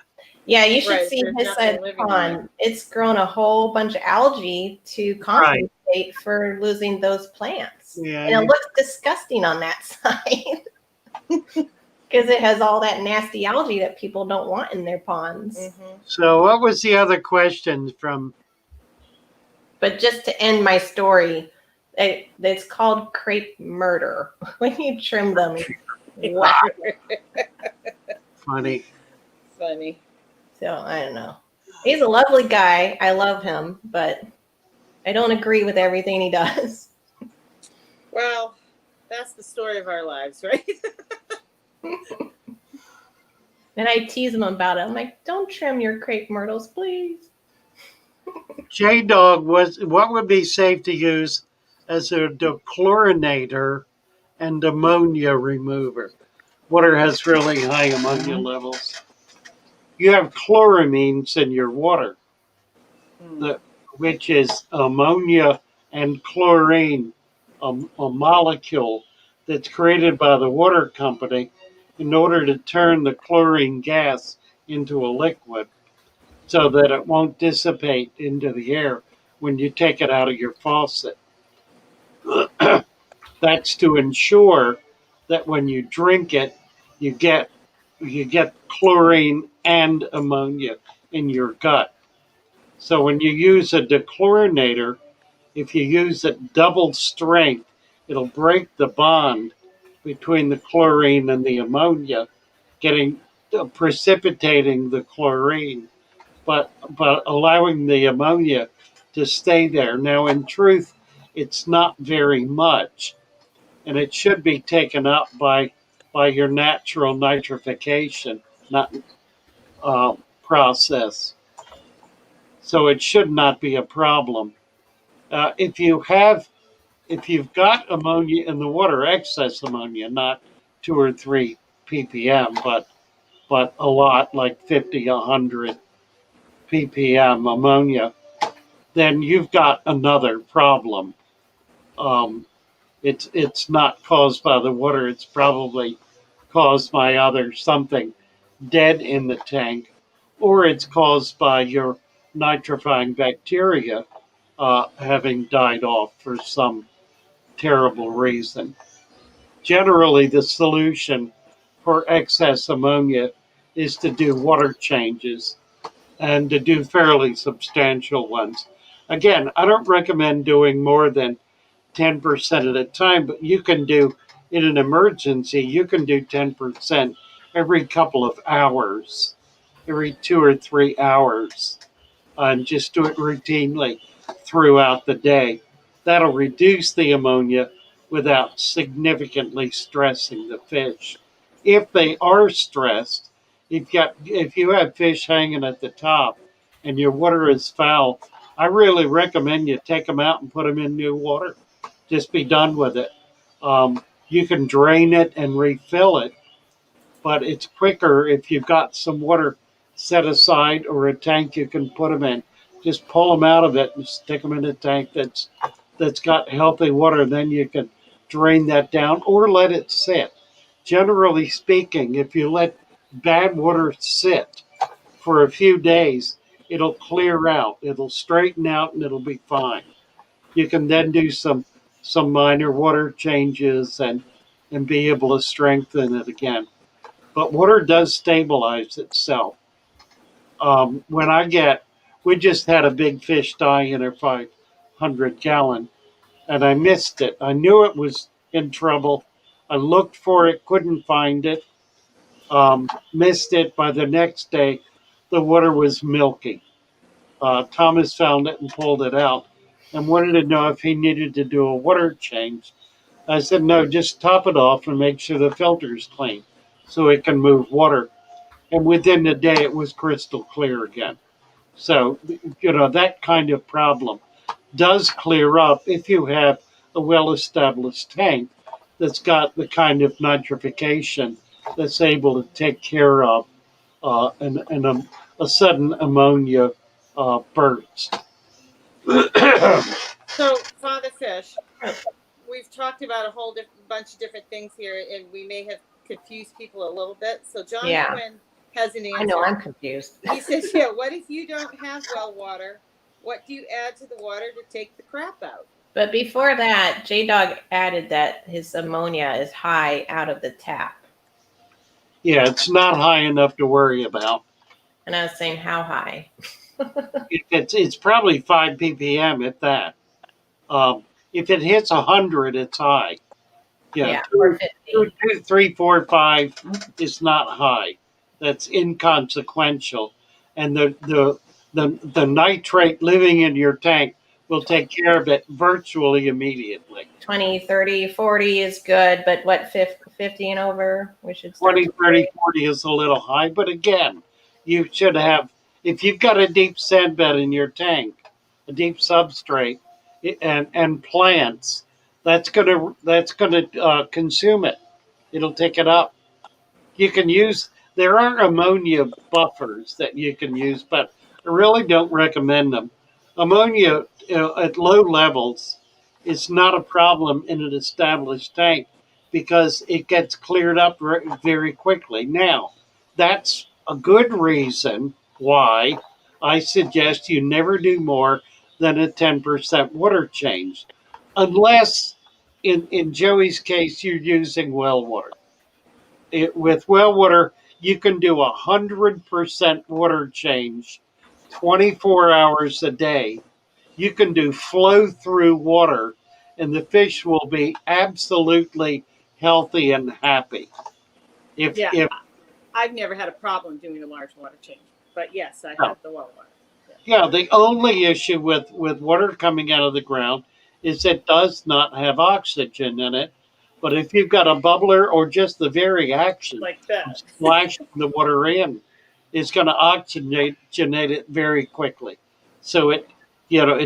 Yeah, you should Right, see there's his side of nothing the living in pond. It's grown a whole bunch of algae to compensate for losing those plants. Yeah, And it looks disgusting on that side because it has all that nasty algae that people don't want in their ponds. Mm-hmm. So, what was the other question from? But just to end my story, it's called crepe murder when you trim them. Wow. Funny. Funny. So I don't know. He's a lovely guy. I love him, but I don't agree with everything he does. Well, that's the story of our lives, right? And I tease him about it. I'm like, don't trim your crepe myrtles, please. J Dog, what would be safe to use as a dechlorinator and ammonia remover? Water has really high ammonia levels. You have chloramines in your water, which is ammonia and chlorine, a molecule that's created by the water company in order to turn the chlorine gas into a liquid so that it won't dissipate into the air when you take it out of your faucet. That's to ensure that when you drink it, you get chlorine and ammonia in your gut. So when you use a dechlorinator, if you use it double strength, it'll break the bond between the chlorine and the ammonia, getting precipitating the chlorine, but allowing the ammonia to stay there. Now, in truth, it's not very much, and it should be taken up by your natural nitrification, not process. So it should not be a problem. If you've got ammonia in the water, excess ammonia, not 2 or 3 ppm, but a lot, like 50, 100 ppm ammonia, then you've got another problem. Um, it's not caused by the water. It's probably caused by other something dead in the tank, or it's caused by your nitrifying bacteria having died off for some terrible reason. Generally, the solution for excess ammonia is to do water changes and to do fairly substantial ones. Again, I don't recommend doing more than 10% at a time, but you can do, in an emergency, you can do 10% every couple of hours, every 2 or 3 hours, and just do it routinely throughout the day. That'll reduce the ammonia without significantly stressing the fish. If they are stressed, if you have fish hanging at the top and your water is foul, I really recommend you take them out and put them in new water. Just be done with it. You can drain it and refill it, but it's quicker if you've got some water set aside or a tank you can put them in. Just pull them out of it and stick them in a tank that's got healthy water. Then you can drain that down or let it sit. Generally speaking, if you let bad water sit for a few days, it'll clear out. It'll straighten out and it'll be fine. You can then do some minor water changes and be able to strengthen it again. But water does stabilize itself. When we just had a big fish die in a 500-gallon, and I missed it. I knew it was in trouble. I looked for it, couldn't find it, missed it. By the next day, the water was milky. Thomas found it and pulled it out and wanted to know if he needed to do a water change. I said, no, just top it off and make sure the filter's clean so it can move water. And within the day, it was crystal clear again. So, that kind of problem does clear up if you have a well established tank that's got the kind of nitrification that's able to take care of a sudden ammonia burst. So, Father Fish, we've talked about a whole bunch of different things here, and we may have confused people a little bit. So, John Quinn has an answer. I know I'm confused. He says, "Yeah, what if you don't have well water? What do you add to the water to take the crap out?" But before that, J-Dog added that his ammonia is high out of the tap. Yeah, it's not high enough to worry about. And I was saying, how high? It's probably 5 ppm at that. If it hits 100, it's high. Yeah, 2, 3, 4, 5 is not high. That's inconsequential, and the nitrate living in your tank will take care of it virtually immediately. 20, 30, 40 is good, but what, 50 and over? We should start 20, 30, 40 is a little high, but again, you should have, if you've got a deep sand bed in your tank, a deep substrate, and plants, that's gonna consume it. It'll take it up. There are ammonia buffers that you can use, but I really don't recommend them. Ammonia at low levels is not a problem in an established tank because it gets cleared up very quickly. Now, that's a good reason why I suggest you never do more than a 10% water change, unless in Joey's case you're using well water. With well water, you can do 100% water change 24 hours a day. You can do flow through water, and the fish will be absolutely healthy and happy. If I've never had a problem doing a large water change, but yes, I have the well water. Yeah, the only issue with water coming out of the ground is it does not have oxygen in it. But if you've got a bubbler or just the very action like that, of splashing the water in, it's going to oxygenate it very quickly. So it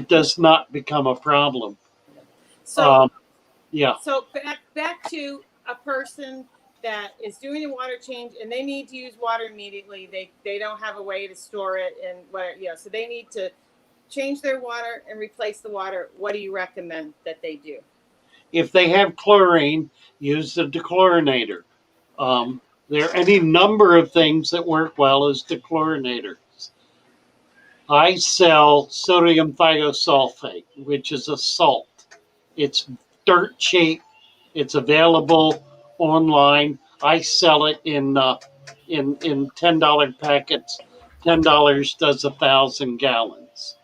does not become a problem. So yeah. So back to a person that is doing a water change and they need to use water immediately. They don't have a way to store it and so they need to change their water and replace the water. What do you recommend that they do? If they have chlorine, use the dechlorinator. There are any number of things that work well as dechlorinators. I sell sodium thiosulfate, which is a salt. It's dirt cheap. It's available online. I sell it in $10 packets. $10 does 1,000 gallons.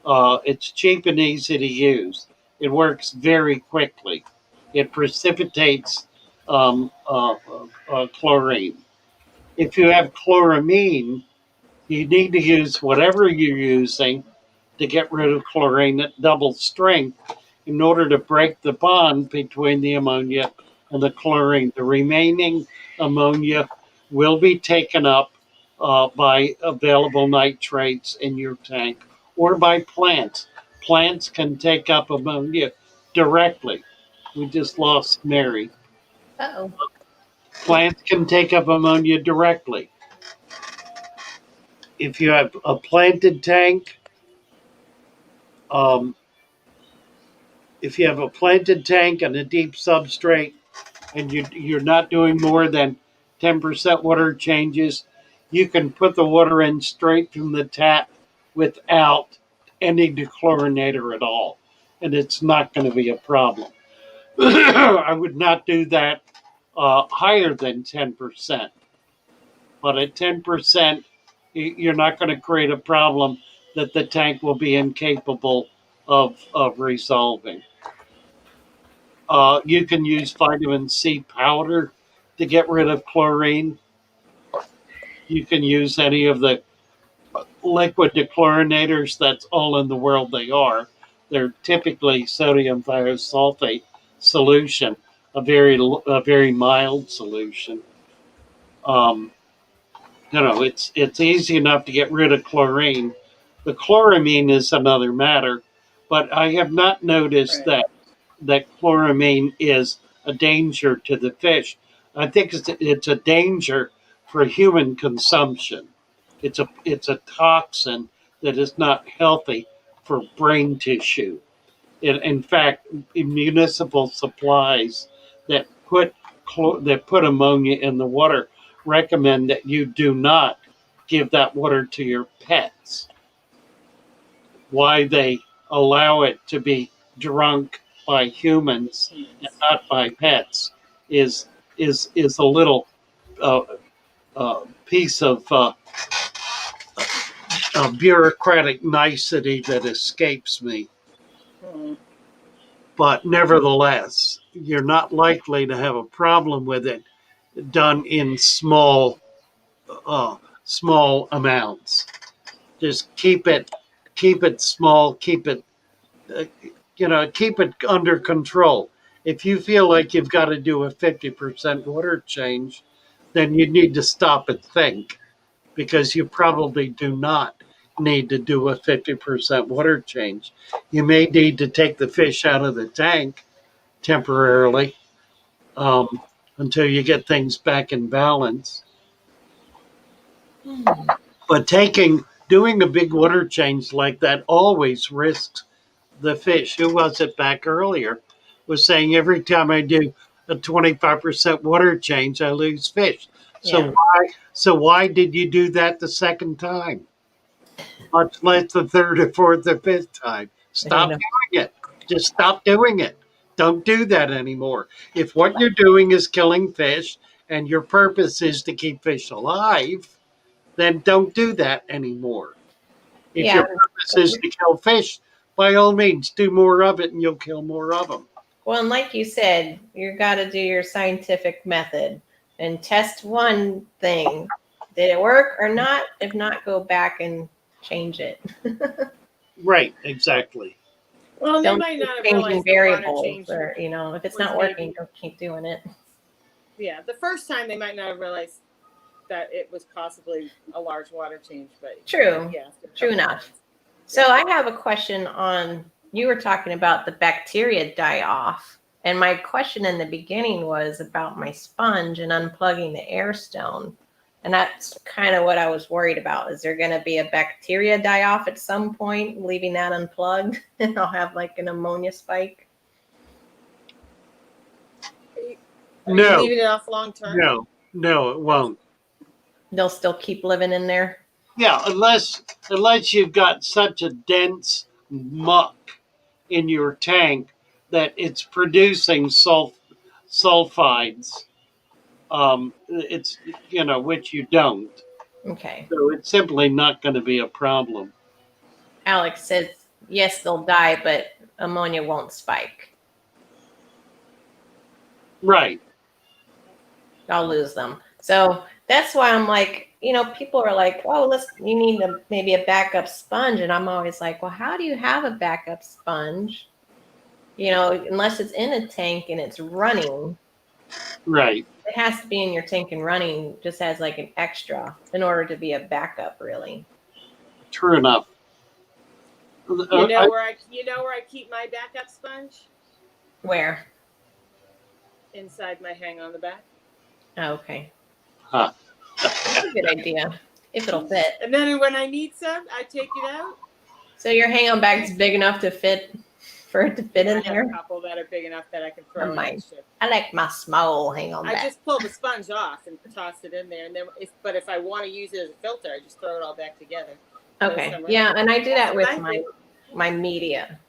It's cheap and easy to use. It works very quickly. It precipitates chlorine. If you have chloramine, you need to use whatever you're using to get rid of chlorine at double strength in order to break the bond between the ammonia and the chlorine. The remaining ammonia will be taken up by available nitrates in your tank or by plants. Plants can take up ammonia directly. We just lost Mary. Uh-oh. Plants can take up ammonia directly. If you have a planted tank, if you have a planted tank and a deep substrate, and you're not doing more than 10% water changes, you can put the water in straight from the tap without any dechlorinator at all, and it's not going to be a problem. I would not do that higher than 10%, but at 10%, you're not going to create a problem that the tank will be incapable of resolving. You can use vitamin C powder to get rid of chlorine. You can use any of the liquid dechlorinators. That's all in the world they are. They're typically sodium thiosulfate solution, a very mild solution. Um, it's easy enough to get rid of chlorine. The chloramine is another matter, but I have not noticed Right. that chloramine is a danger to the fish. I think it's a danger for human consumption. It's a toxin that is not healthy for brain tissue. In fact, municipal supplies that put ammonia in the water recommend that you do not give that water to your pets. Why they allow it to be drunk by humans and not by pets is is a little uh, piece of bureaucratic nicety that escapes me. Hmm. But nevertheless, you're not likely to have a problem with it done in small amounts. Just keep it small, uh, keep it under control. If you feel like you've got to do a 50% water change, then you need to stop and think, because you probably do not need to do a 50% water change. You may need to take the fish out of the tank temporarily, um, until you get things back in balance. But doing a big water change like that always risks the fish. Who was it back earlier? Was saying every time I do a 25% water change, I lose fish. So Yeah. why did you do that the second time? Much less the third or fourth or fifth time. I Stop know. doing it. Just stop doing it. Don't do that anymore. If what you're doing is killing fish and your purpose is to keep fish alive, then don't do that anymore. If Yeah. your purpose is to kill fish, by all means, do more of it and you'll kill more of them. Well, and like you said, you got to do your scientific method and test one thing. Did it work or not? If not, go back and change it. Right, exactly. Well, they Don't might keep not have changing realized the water variables, change or if it's was not working, maybe, don't keep doing it. yeah, the first time they might not have realized that it was possibly a large water change, but True. yeah, True enough. So I have a question on, you were talking about the bacteria die off. And my question in the beginning was about my sponge and unplugging the air stone. And that's kind of what I was worried about. Is there going to be a bacteria die off at some point, leaving that unplugged? And I'll have like an ammonia spike? Are you No, leaving it off long term? no, it won't. They'll still keep living in there? Yeah, unless you've got such a dense muck in your tank that it's producing sulfides. It's which you don't. Okay. So it's simply not going to be a problem. Alex says, yes, they'll die, but ammonia won't spike. Right. I'll lose them. So that's why I'm like, people are like, oh, you need maybe a backup sponge. And I'm always like, well, how do you have a backup sponge? Unless it's in a tank and it's running. Right. It has to be in your tank and running just as like an extra in order to be a backup, really. True enough. You know where I keep my backup sponge? Where? Inside my hang on the back. Oh, okay. Huh. That's a good idea. If it'll fit. And then when I need some, I take it out. So your hang on bag's big enough to fit? for it to fit I in have a there. couple that are big enough that I can throw Never in mind. extra. I like my small hang on I back. just pull the sponge off and toss it in there, and then if I want to use it as a filter, I just throw it all back together. Okay. Yeah, and I do that with my media.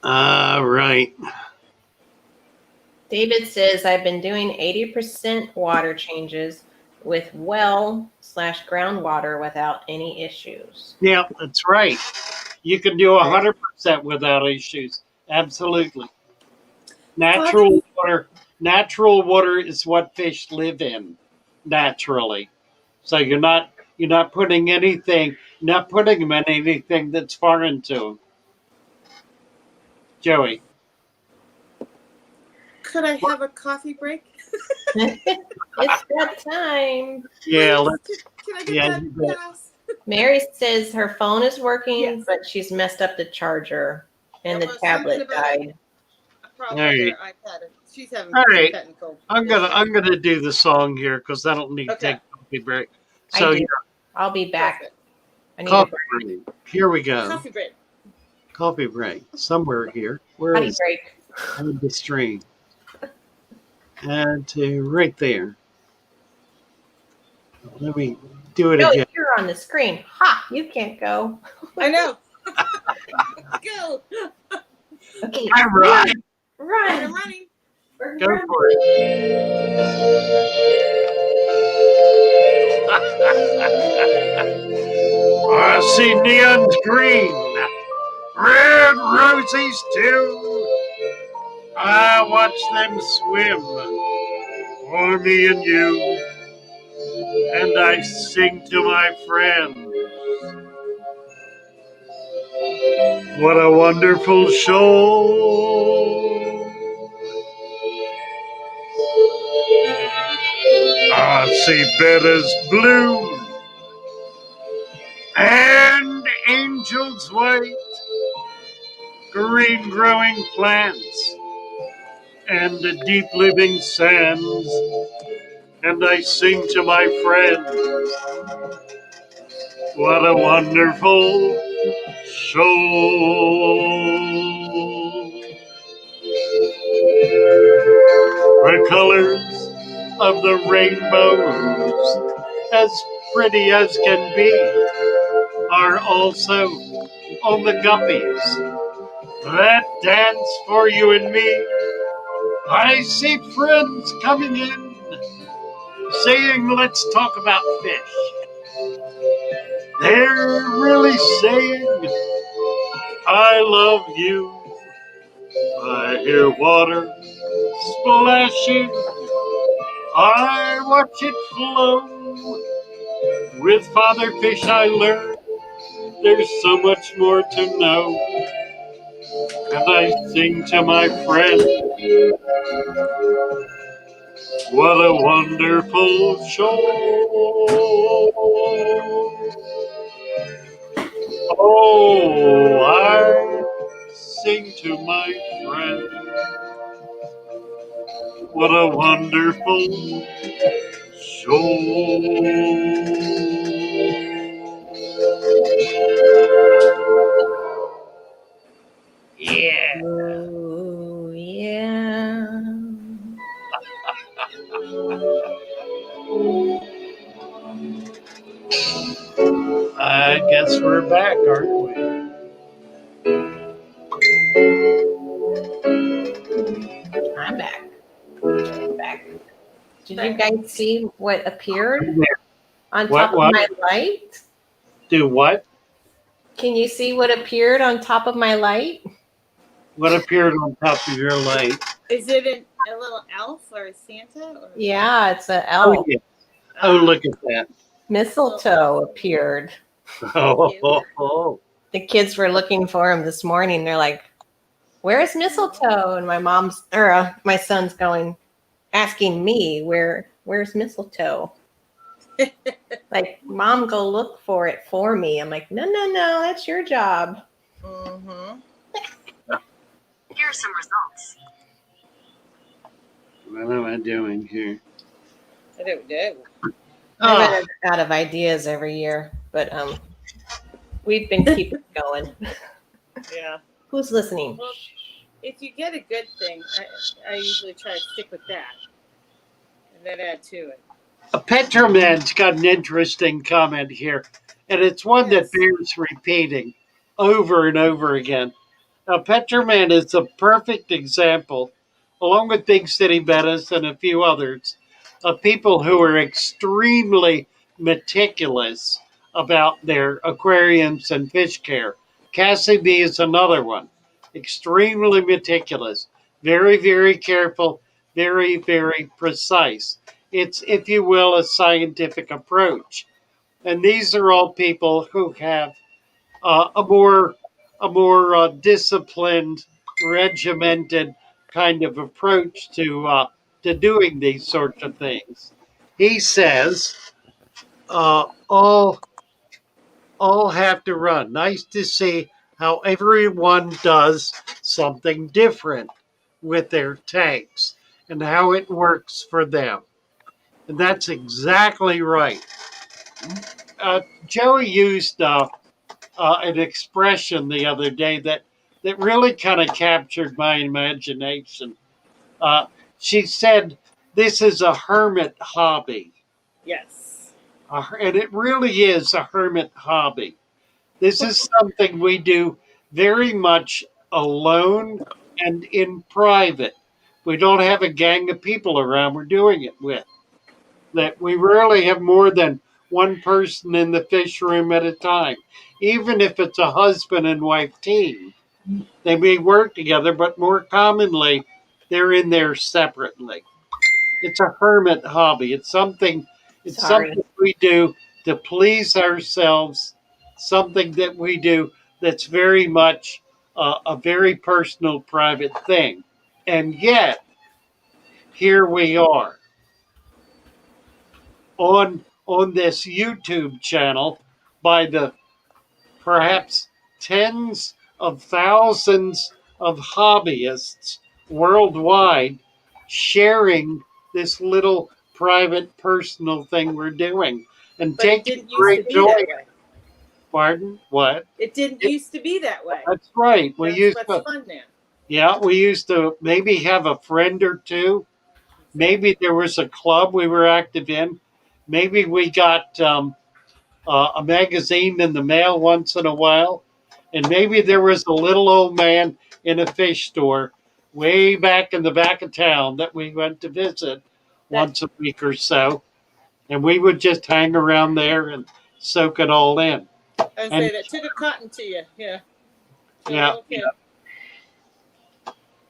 Right. David says, I've been doing 80% water changes with well/groundwater without any issues. Yeah, that's right. You can do 100% without issues. Absolutely. Natural water is what fish live in naturally. So you're not putting them in anything that's foreign to them. Joey. Could I have a coffee break? It's that time. Yeah, Can I get that? Yes. Mary says her phone is working, Yes. but she's messed up the charger and the Well, tablet died. A problem with her iPad. She's having All some right. technical I'm gonna do the song here because I don't need to take a coffee break. So I do. I'll be back. Perfect. I need coffee a break. Here we go. Coffee break. Coffee break. Somewhere here. Where potty is break. the stream? And to right there. Let me do it No, again. you're on the screen. Ha! You can't go. I know. Go. Okay. I'm right. Run. I'm running. Go for it. I see neons green, red roses too. I watch them swim for me and you, and I sing to my friends. What a wonderful show. I see beds blue and angels white, green growing plants and the deep living sands, and I sing to my friends. What a wonderful show. The colors of the rainbows, as pretty as can be, are also on the guppies that dance for you and me. I see friends coming in saying, let's talk about fish. They're really saying, I love you. I hear water splashing. I watch it flow. With Father Fish I learn there's so much more to know. And I sing to my friend, what a wonderful show. Oh, I sing to my friend, what a wonderful show. Yeah. Oh, yeah. I guess we're back, aren't we? I'm back. Did you guys see what appeared on top of my light? Do what? Can you see what appeared on top of my light? What appeared on top of your light? Is it a little elf or a Santa? Or... Yeah, it's an elf. Oh, yeah. Oh, look at that. Mistletoe appeared. Oh. The kids were looking for him this morning. They're like, where's mistletoe? And my son's asking me, where's mistletoe? Like, Mom, go look for it for me. I'm like, no, that's your job. Mm-hmm. Here are some results. What am I doing here? I don't know. I run out of ideas every year, but We've been keeping it going. Yeah. Who's listening? Well, if you get a good thing, I usually try to stick with that and then add to it. Petroman's got an interesting comment here, and it's one that Yes. bears repeating over and over again. Now, Petroman is a perfect example, along with Big City Bettis and a few others, of people who are extremely meticulous about their aquariums and fish care. Cassie B is another one, extremely meticulous, very, very careful, very, very precise. It's, if you will, a scientific approach. And these are all people who have a more disciplined, regimented kind of approach to doing these sorts of things. He says all have to run. Nice to see how everyone does something different with their tanks and how it works for them. And that's exactly right. Joey used an expression the other day that really kind of captured my imagination. Uh, she said, "This is a hermit hobby," Yes. and it really is a hermit hobby. This is something we do very much alone and in private. We don't have a gang of people around we're doing it with. That we rarely have more than one person in the fish room at a time. Even if it's a husband and wife team, they may work together, but more commonly, they're in there separately. It's a hermit hobby. It's something. It's Sorry. something we do to please ourselves. Something that we do that's very much a very personal, private thing. And yet, here we are on this YouTube channel by the perhaps tens of thousands of hobbyists worldwide sharing this little private personal thing we're doing and But it taking didn't used to great be joy. that way. Pardon? What? It didn't used to be that way. That's right. We That's used what's to, fun now. yeah, we used to maybe have a friend or two. Maybe there was a club we were active in. Maybe we got a magazine in the mail once in a while. And maybe there was a little old man in a fish store way back in the back of town that we went to visit once a week or so. And we would just hang around there and soak it all in. I would And say that took a cotton to you. Yeah. yeah, Okay.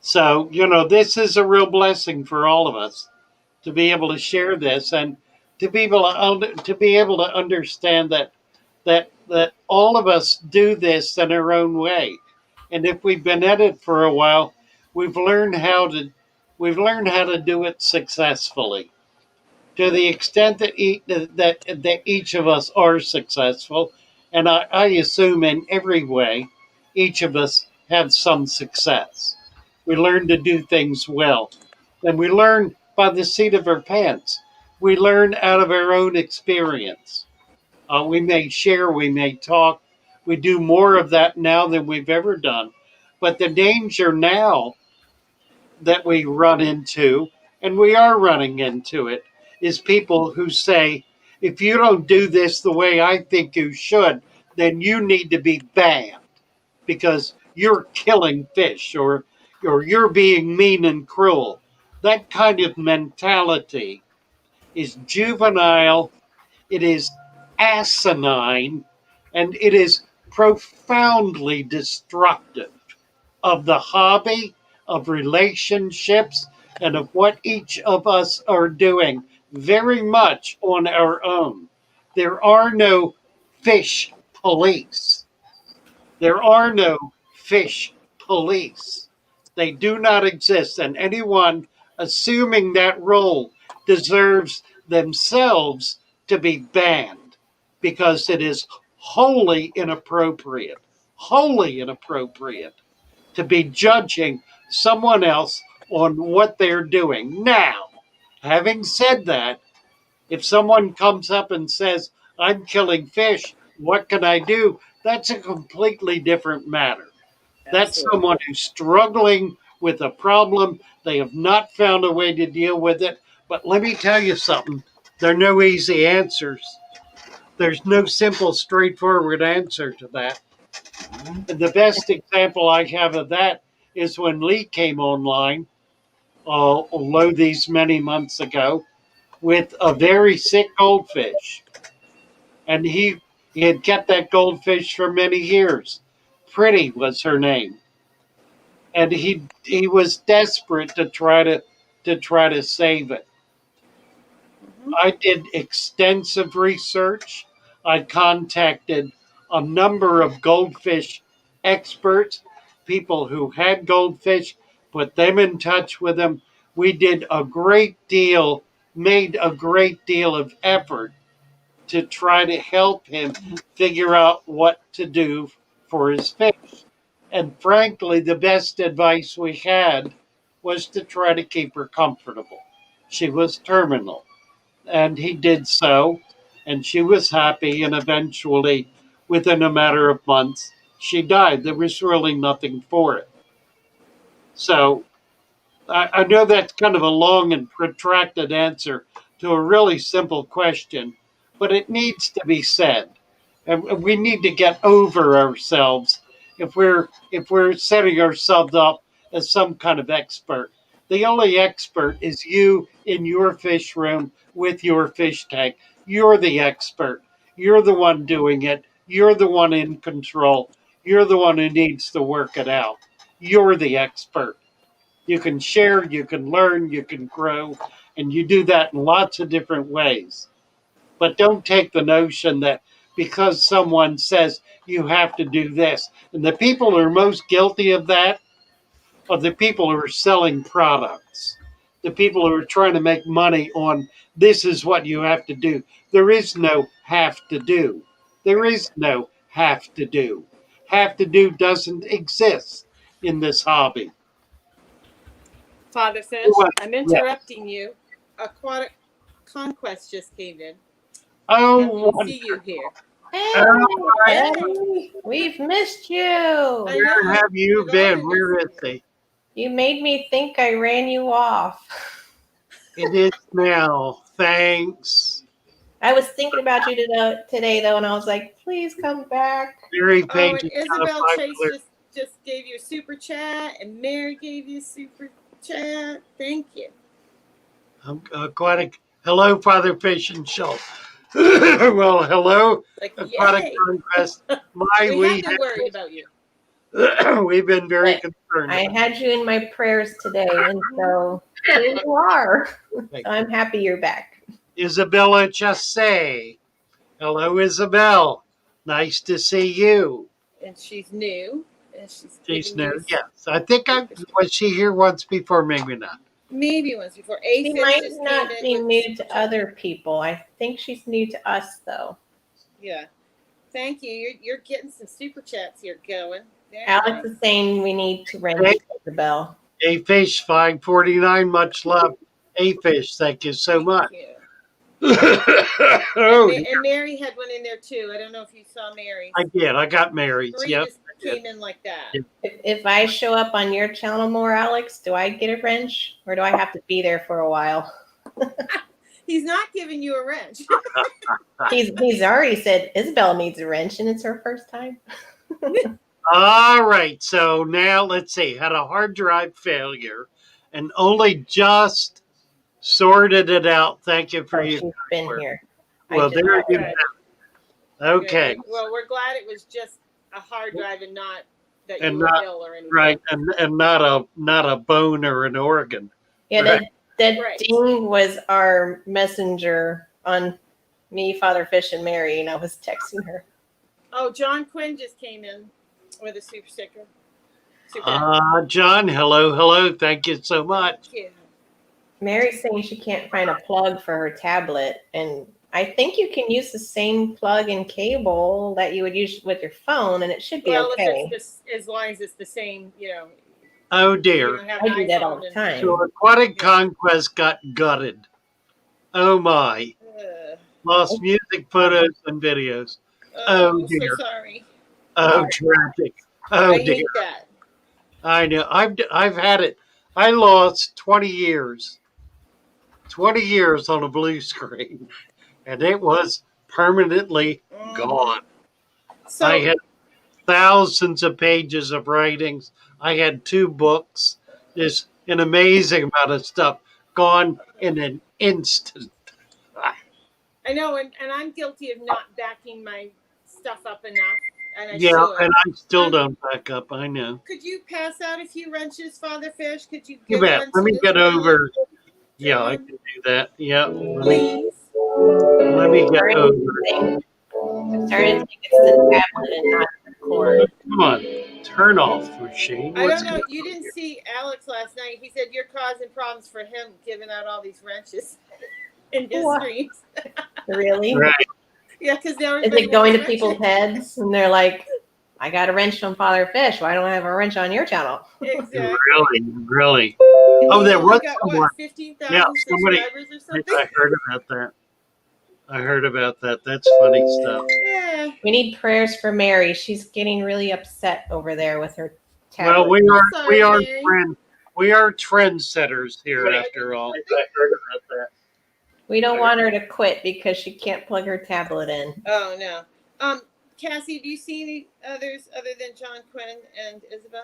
so, this is a real blessing for all of us to be able to share this and to be able to understand that all of us do this in our own way. And if we've been at it for a while, we've learned how to do it successfully. To the extent that each of us are successful, and I assume in every way, each of us have some success. We learn to do things well, and we learn by the seat of our pants. We learn out of our own experience. We may share, we may talk. We do more of that now than we've ever done. But the danger now that we run into, and we are running into it, is people who say, if you don't do this the way I think you should, then you need to be banned because you're killing fish or you're being mean and cruel. That kind of mentality is juvenile, it is asinine, and it is profoundly destructive of the hobby, of relationships, and of what each of us are doing very much on our own. There are no fish police. There are no fish police. They do not exist, and anyone assuming that role deserves themselves to be banned because it is wholly inappropriate to be judging someone else on what they're doing. Now, having said that, if someone comes up and says, I'm killing fish, what can I do that's a completely different matter. That's Absolutely. someone who's struggling with a problem. They have not found a way to deal with it. But let me tell you something, there are no easy answers. There's no simple, straightforward answer to that. And the best example I have of that is when Lee came online, although these many months ago, with a very sick goldfish. And he had kept that goldfish for many years. Pretty was her name. And he was desperate to try to save it. Mhm. I did extensive research. I contacted a number of goldfish experts, people who had goldfish, put them in touch with them. We did a great deal, made a great deal of effort to try to help him figure out what to do for his fish. And frankly, the best advice we had was to try to keep her comfortable. She was terminal, and he did so, and she was happy, and eventually, within a matter of months, she died. There was really nothing for it. So I know that's kind of a long and protracted answer to a really simple question, but it needs to be said. And we need to get over ourselves if we're setting ourselves up as some kind of expert. The only expert is you in your fish room with your fish tank. You're the expert. You're the one doing it. You're the one in control. You're the one who needs to work it out. You're the expert. You can share, you can learn, you can grow, and you do that in lots of different ways. But don't take the notion that because someone says you have to do this, and the people who are most guilty of that are the people who are selling products, the people who are trying to make money on this is what you have to do. There is no have to do. There is no have to do. Have to do doesn't exist in this hobby. Father Fish, What? I'm Yeah. interrupting you. Aquatic Conquest just came in. Happy Oh, to what? see you here. Hey, Oh, Hey, Betty, we've missed you. I where know. have you We've all been? been Where missing is you. he? You made me think I ran you off. It is now. Thanks. I was thinking about you today, though, and I was like, please come back. Mary Oh, Page and is kind of Isabel Chase popular. just gave you a super chat, and Mary gave you a super chat. Thank you. Aquatic. Hello, Father Fish and Shoal. Well, hello, Like, Aquatic yay! Conquest. My, We have we been worried about you. have, we've been very But concerned I about had you in my prayers today, and so here you are. it. So I'm happy you're back. Isabella Chasse. Hello, Isabel. Nice to see you. And she's new, and she's She's giving you new. a Yes, I think I super chat. was she here once before, maybe not. Maybe once before. She Aphis might just came not in be with a new super to chat. other people. I think she's new to us, though. Yeah. Thank you. You're getting some super chats here going. Very Alex nice. is saying we need to wrench Isabel. A Fish 549, much love. A Fish, thank you so Thank much. you. Oh, And Mary had one in there too. I don't know if you saw Mary's. I did. I got married. Three Yep. just came in like that. If I show up on your channel more, Alex, do I get a wrench, or do I have to be there for a while? He's not giving you a wrench. He's already said Isabel needs a wrench, and it's her first time. All right. So now let's see. Had a hard drive failure and only just sorted it out. Thank you for Oh, your she's been work. here. Well, there Oh, you good. go. Okay. Good. Well, we're glad it was just a hard drive and not that And you were not ill or anything. right, and not a bone or an organ. Yeah, Right. that Right. ding was our messenger on me, Father Fish, and Mary, and I was texting her. Oh, John Quinn just came in with a super sticker. Super. John, hello. Thank you so much. Thank you. Mary's saying she can't find a plug for her tablet, and I think you can use the same plug and cable that you would use with your phone, and it should be Well, okay. if it's as long as it's the same, Oh you dear. don't have I an do that all iPhone the and- time. So Aquatic Yeah. Conquest got gutted. Oh my. Lost music, photos, and videos. Oh so dear. sorry. Oh, tragic. Oh I dear. hate that. I know. I've had it. I lost 20 years. 20 years on a blue screen, and it was permanently Mhm. gone. I So had thousands of pages of writings. I had 2 books. There's an amazing amount of stuff gone in an instant. I know, and I'm guilty of not backing my stuff up enough, and I Yeah, should. and I still Um, don't back up. I know. could you pass out a few wrenches, Father Fish? Could you You give bet. one Let to me get Isabel and over. Yeah, I John, can do that. Yeah. please? Let me get Starting over. to think, I'm starting to think it's the tablet and not the cord. Come on. Turn off, machine. I What's don't going know. on You didn't here? see Alex last night. He said you're causing problems for him, giving out all these wrenches in his What? streams. Really? Right. Yeah, because now Is everybody it going to wants people's wrenches. heads and they're like, I got a wrench from Father Fish. Why don't I have a wrench on your channel? Exactly. Really, really. And Oh, he's there only was got someone. what, Yeah, 15,000 somebody. subscribers or something? I heard about that. I heard about that. That's funny stuff. Yeah. We need prayers for Mary. She's getting really upset over there with her Well, tablet. Sorry, Mary. we are trendsetters here after all. I heard about that. We don't want her to quit because she can't plug her tablet in. Oh, no. Cassie, do you see any others other than John Quinn and Isabel?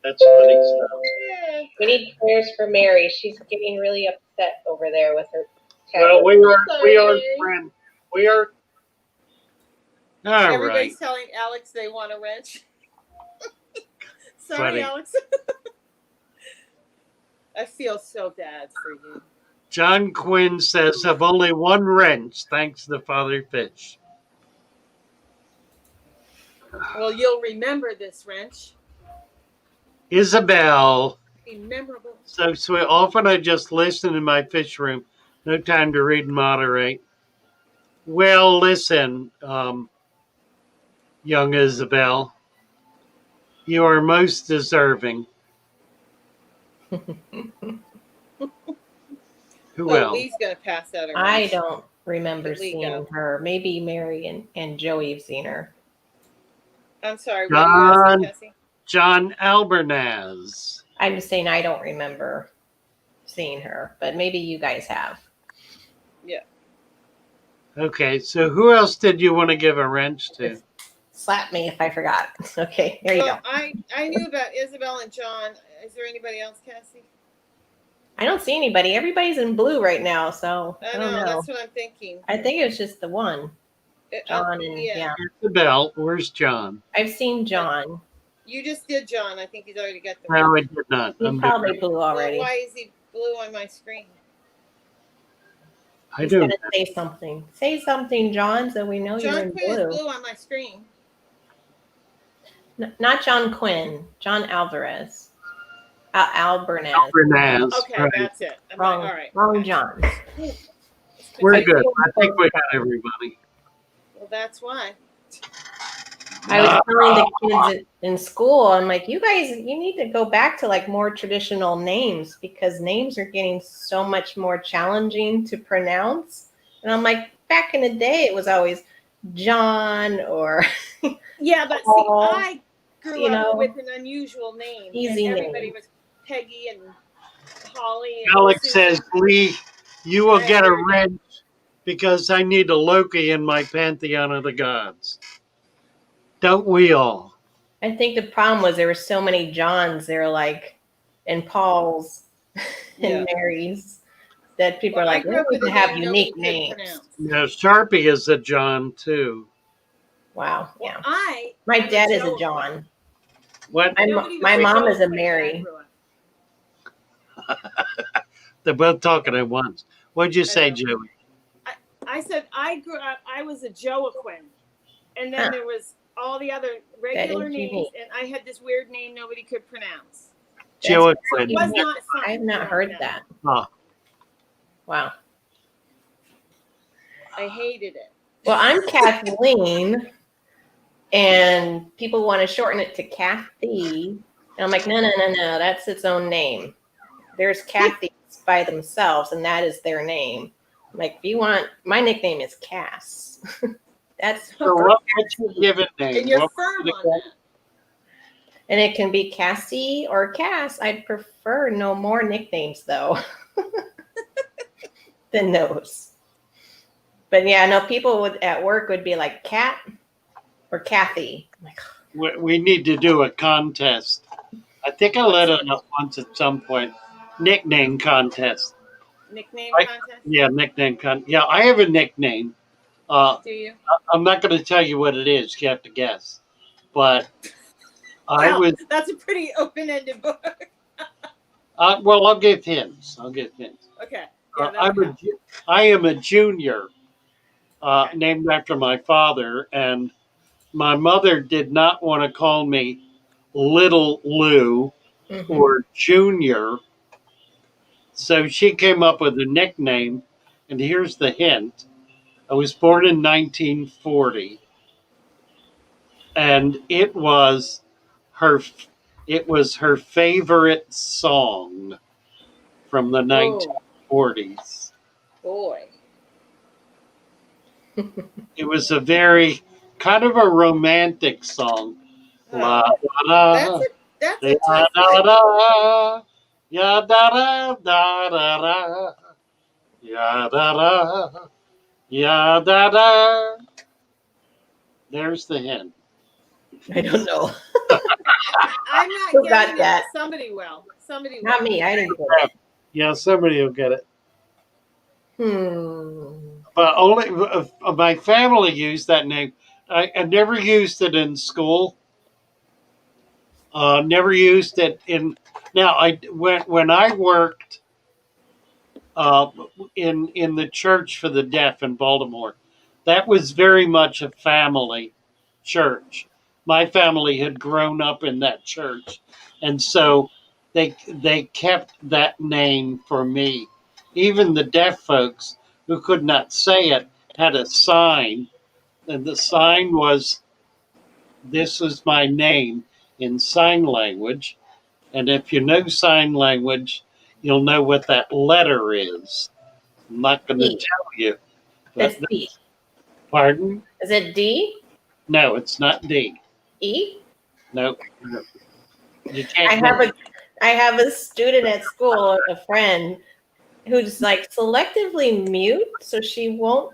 That's funny stuff. Yeah. We need prayers for Mary. She's getting really upset over there with her Well, tablet. we are. All right. Everybody's telling Alex they want a wrench. Sorry, Funny. Alex. I feel so bad for you. John Quinn says, "Have only one wrench, thanks to Father Fish." Well, you'll remember this wrench. Isabel. Be memorable. So often I just listen in my fish room. No time to read and moderate. Well, listen, young Isabel, you are most deserving. Who Oh, else? Lee's gonna pass out a I wrench. don't remember Let Lee seeing go. her. Maybe Mary and Joey have seen her. I'm sorry. What are you asking, Cassie? John Albernaz. I'm just saying I don't remember seeing her, but maybe you guys have. Yeah. Okay, so who else did you want to give a wrench to? Slap me if I forgot. Okay, there you Well, go. I knew about Isabel and John. Is there anybody else, Cassie? I don't see anybody. Everybody's in blue right now, so I don't know. That's what I'm thinking. I think it was just the one, John, and yeah. Isabel, where's John? I've seen John. You just did John. I think he's already got the. No, I did not. He's probably blue already. Well, why is he blue on my screen? I He's do. gonna say something. Say something, John, so we know you're John in Quinn blue. is blue on my screen. Not John Quinn. John Alvarez. Albernaz. Albernaz. Okay, right. that's it. Wrong. All right. Wrong John. We're good. I think we got everybody. Well, that's why. I was telling the kids in school, I'm like, you guys, you need to go back to like more traditional names because names are getting so much more challenging to pronounce. And I'm like, back in the day, it was always John or Yeah, but see, Paul, I grew up with an unusual name. Easy and everybody name. was Peggy and Holly. And Alex Susan. says, Lee, you will get a wrench because I need a Loki in my pantheon of the gods. Don't we all? I think the problem was there were so many Johns. They were like, and Pauls and Marys that people are like, we need to have unique names. Yeah, Sharpie is a John too. Wow. Well, yeah. My dad is a John. What? My mom is a Mary. They're both talking at once. What'd you say, Joey? I said I grew up. I was a Joaquin, and then there was all the other regular names, unique. and I had this weird name nobody could pronounce. Joaquin. It was not fun. I have not heard that. Oh. Wow. I hated it. Well, I'm Kathleen, and people want to shorten it to Kathy. And I'm like, no, that's its own name. There's Kathy's by themselves, and that is their name. I'm like, if you want, my nickname is Cass. That's So what's your given name? And you're What firm was on that. and it can be Cassie or Cass. I'd prefer no more nicknames though than those. But yeah, no, people at work would be like Kat or Kathy. I'm like, we need to do a contest. I think I let it up once at some point. Nickname contest. Nickname I, contest? yeah, nickname contest. Yeah, I have a nickname. Do you? I'm not going to tell you what it is. You have to guess. But I Wow, was. that's a pretty open-ended book. Well, I'll give hints. I'll give hints. Okay. Yeah, that'll help. I am a junior, Okay. named after my father, and my mother did not want to call me Little Lou mhm. or Junior, so she came up with a nickname. And here's the hint: I was born in 1940, and her it was her favorite song from the Oh 1940s. boy. It was a very kind of a romantic song. La Oh, da that's da a da tough da one. da ya da da da da da ya da da ya da da. There's the hint. I don't know. I'm not Who got getting it. that? Somebody will. Somebody Not will. me. I didn't get it. Yeah, somebody will get it. Hmm. But only my family used that name. I never used it in school. Never used it in. Now I when I worked uh, in the church for the deaf in Baltimore. That was very much a family church. My family had grown up in that church, and so they kept that name for me. Even the deaf folks who could not say it had a sign, and the sign was, "This is my name" in sign language. And if you know sign language, you'll know what that letter is. I'm not going to D. tell you, but It's D. pardon? Is it D? No, it's not D. E? No, no. You I can't have get. I have a student at school, a friend, who's like selectively mute, so she won't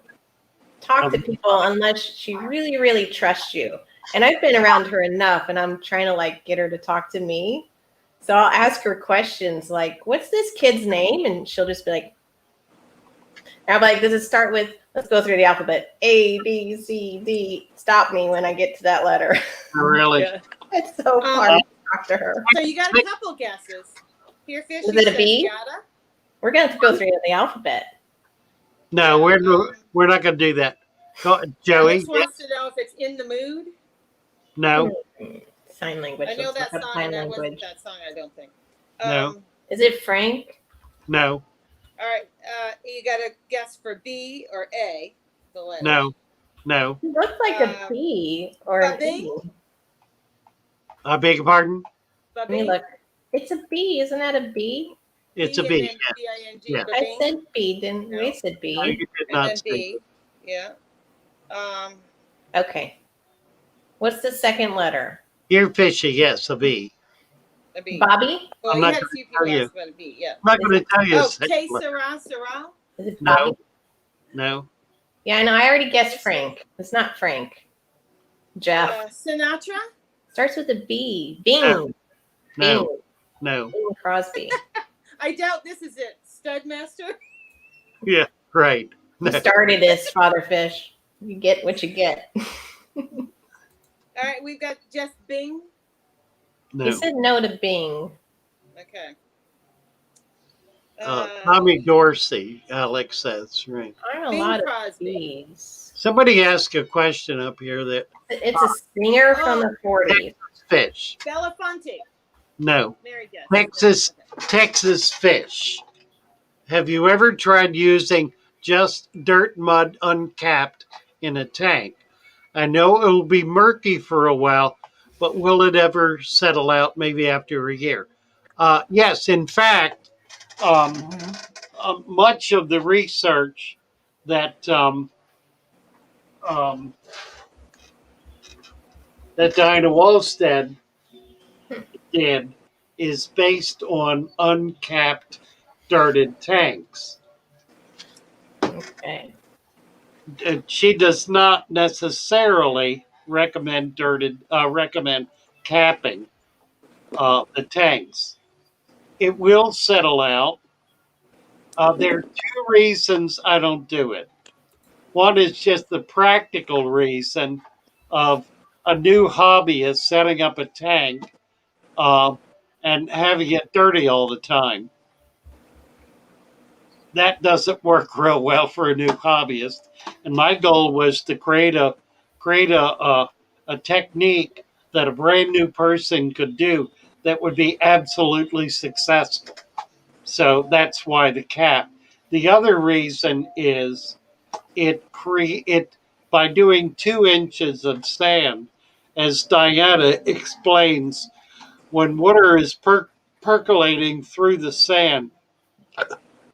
talk to people unless she really, really trusts you. And I've been around her enough, and I'm trying to like get her to talk to me. So I'll ask her questions like, "What's this kid's name?" And she'll just be like, I'm like, "Does it start with? Let's go through the alphabet: A, B, C, D." Stop me when I get to that letter. Really? Yeah. It's so hard to talk to her. So you got a couple guesses. Here, Fishy Is it a says B? yada. We're going to have to go through the alphabet. No, Yeah, we're not going to do that. Joey? Alex wants to know if it's in the mood. No, Sign language. I know Let's that look up song. sign That wasn't language. that song, I don't think. No. Is it Frank? no, All right. You got to guess for B or A, the letter. no, no. It looks like a B or an Bubby? E. I beg your pardon? Let me Bubby? look. It's a B. Isn't that a B? It's a B B. and then B-I-N-G. Yeah. I Bubby. said B, didn't No. we? Said No, B. you did And not then say. B. Yeah. Okay. What's the second letter? You're fishy, yes, a B. A B. Bobby? Well, I'm you not had a going few to tell people you. ask about a B. Yeah. I'm not going to tell you. Oh, K Sarah Sarah. Is it Bobby? No, no. Yeah, I know. I already guessed Frank. It's not Frank. Jeff. Sinatra. Starts with a B. Bing. No. Bing. No, no. Bing Crosby. I doubt this is it. Studmaster. Yeah, right. You No. started this, Father Fish. You get what you get. All right, we've got just Bing. No. He said no to Bing. Okay. Tommy Dorsey, Alex says, right. Aren't a Bing lot of Crosby. B's. Somebody asked a question up here that It's a singer from the 40s. fish. Belafonte. No. Mary guess. Texas, Okay. Texas fish. Have you ever tried using just dirt mud uncapped in a tank? I know it will be murky for a while, but will it ever settle out maybe after a year? Yes, in fact, um, much of the research that um, that Diana Wallstead did is based on uncapped darted tanks. Okay. She does not necessarily recommend capping the tanks. It will settle out. There are two reasons I don't do it. One is just the practical reason of a new hobbyist setting up a tank uh, and having it dirty all the time. That doesn't work real well for a new hobbyist. And my goal was to create a technique that a brand new person could do that would be absolutely successful. So that's why the cap. The other reason is it by doing 2 inches of sand, as Diana explains, when water is percolating through the sand,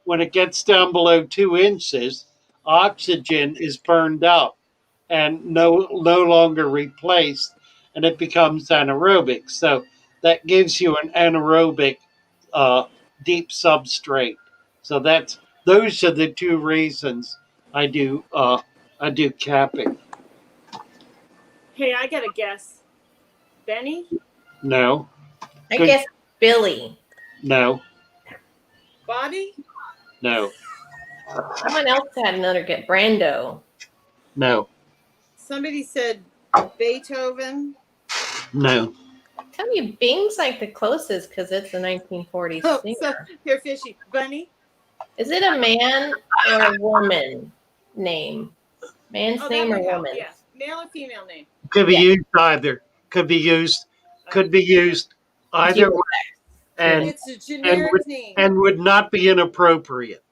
when it gets down below 2 inches, oxygen is burned up and no longer replaced, and it becomes anaerobic. So that gives you an anaerobic uh, deep substrate. So those are the two reasons I do capping. Hey, I got a guess. Benny? No, I Good. guess Billy. no, Bobby? no, Someone else had another get Brando. no, Somebody said Beethoven. no. Tell you, Bing's like the closest because it's a 1940s Oh, singer. so here, Fishy. Bunny? Is it a man or a woman name? Man's Oh, that name or would help. woman's? Yeah. Male or female name? Could be Yeah. used either. Could be used either Dual way, and It's a generic name. would not be inappropriate.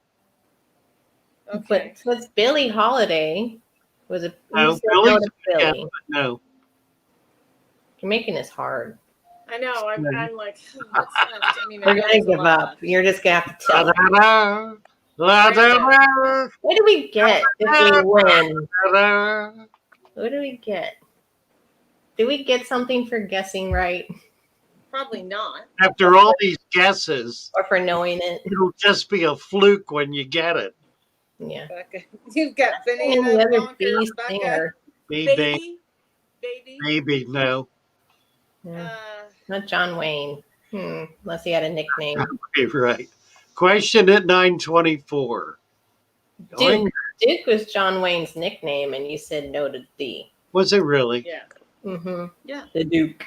Okay. But so it's Billie Holiday. Was it? No, You said Billy's no to yeah, Billy. no. You're making this hard. I know. I'm like, what's that? I mean, We're I know gonna there's a give lot up. left. You're just gonna have to La, tell. da, da, la, da, da, What do we get if we win? da, da. What do we get? Do we get something for guessing right Probably not. After all these guesses, or for knowing it? it'll just be a fluke when you get it. Yeah. Becca. You've got And Banana, the other Bonkers, B Becca, singer. Baby. Baby. Maybe, no. Yeah. Not John Wayne. Unless he had a nickname. You're right. Question at 924. Duke. Duke was John Wayne's nickname, and you said no to D. Was it really? Yeah. Mm-hmm. Yeah. The Duke.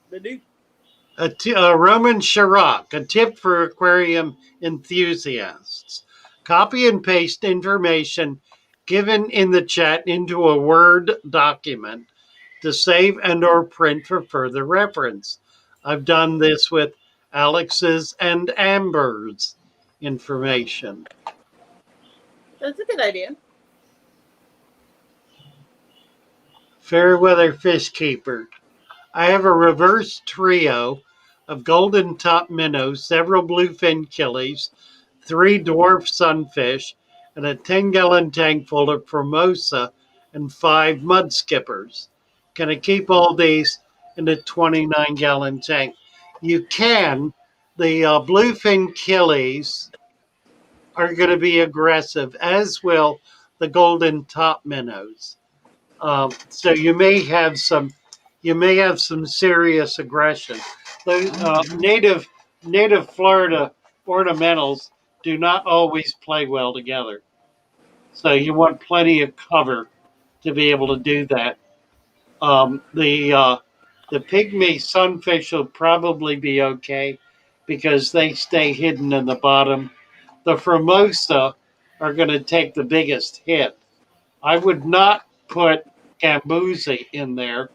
The Duke. A Roman Chirac, a tip for aquarium enthusiasts. Copy and paste information given in the chat into a Word document to save and or print for further reference. I've done this with Alex's and Amber's information. That's a good idea. Fairweather Fish Keeper. I have a reverse trio of golden top minnows, several bluefin killies, 3 dwarf sunfish, and a 10-gallon tank full of Formosa and 5 mud skippers. Can I keep all these in a 29-gallon tank? You can. The bluefin killies are going to be aggressive, as will the golden top minnows. So you may have some serious aggression. Those native Florida ornamentals do not always play well together. So you want plenty of cover to be able to do that. The pygmy sunfish will probably be okay because they stay hidden in the bottom. The Formosa are going to take the biggest hit. I would not put Gambusi in there.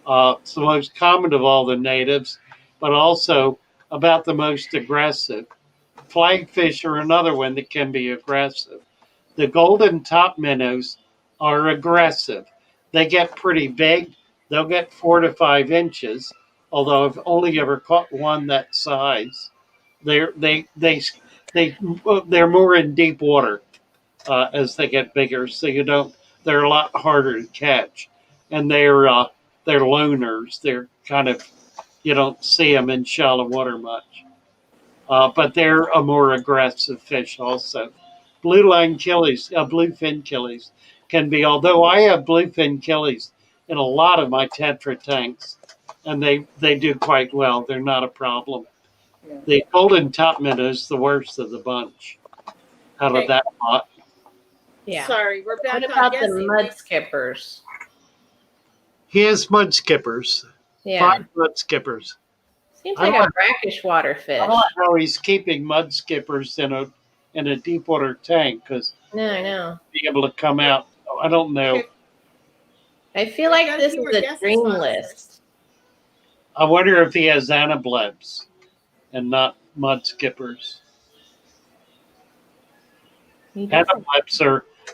It's the most common of all the natives, but also about the most aggressive. Flagfish are another one that can be aggressive. The golden top minnows are aggressive. They get pretty big. They'll get 4 to 5 inches, although I've only ever caught one that size. They're they they they they're more in deep water as they get bigger, so you don't they're a lot harder to catch, and they're loners. They're kind of, you don't see them in shallow water much, but they're a more aggressive fish also. Blue line killies, bluefin killies can be. Although I have bluefin killies in a lot of my tetra tanks, and they do quite well. They're not a problem. Yeah. The golden top minnow is the worst of the bunch out Okay. of that lot. Yeah. Sorry, we're back What on about the guessing. mud skippers? He has mud skippers. Yeah. 5 mud skippers. Seems I like don't a brackish water fish. I don't know how he's keeping mud skippers in a deep water tank because No, I know. be able to come out. I don't know. Okay. I feel We like got a this few is more a guesses, dream Father, list. first. I wonder if he has anablebs and not mud skippers. He doesn't.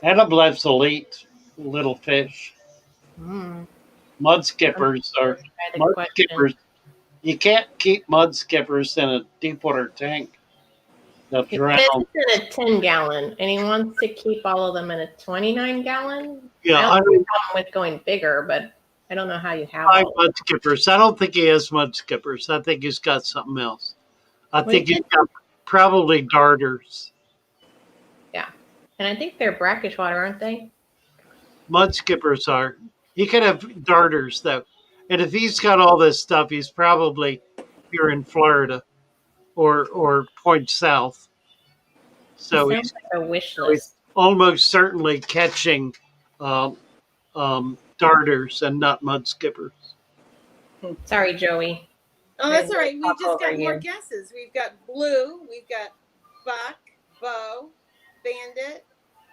Anablebs will eat little fish. Mm. Mud skippers are Try the mud question. skippers. You can't keep mud skippers in a deep water tank. They'll It drown. says it's in a 10-gallon, and he wants to keep all of them in a 29-gallon. Yeah, I I don't have a mean, problem with going bigger, but I don't know how you have 5 all. mud skippers. I don't think he has mud skippers. I think he's got something else. I Well, think he he's got probably darters. Yeah, and I think they're brackish water, aren't they? Mud skippers are. He could have darters though, and if he's got all this stuff, he's probably here in Florida or Point South. It So sounds like a wish he's list. almost certainly catching um, darters and not mud skippers. Sorry, Joey. Oh, that's all right. We Talk just got over more you. guesses. We've got blue, we've got buck, bow, bandit.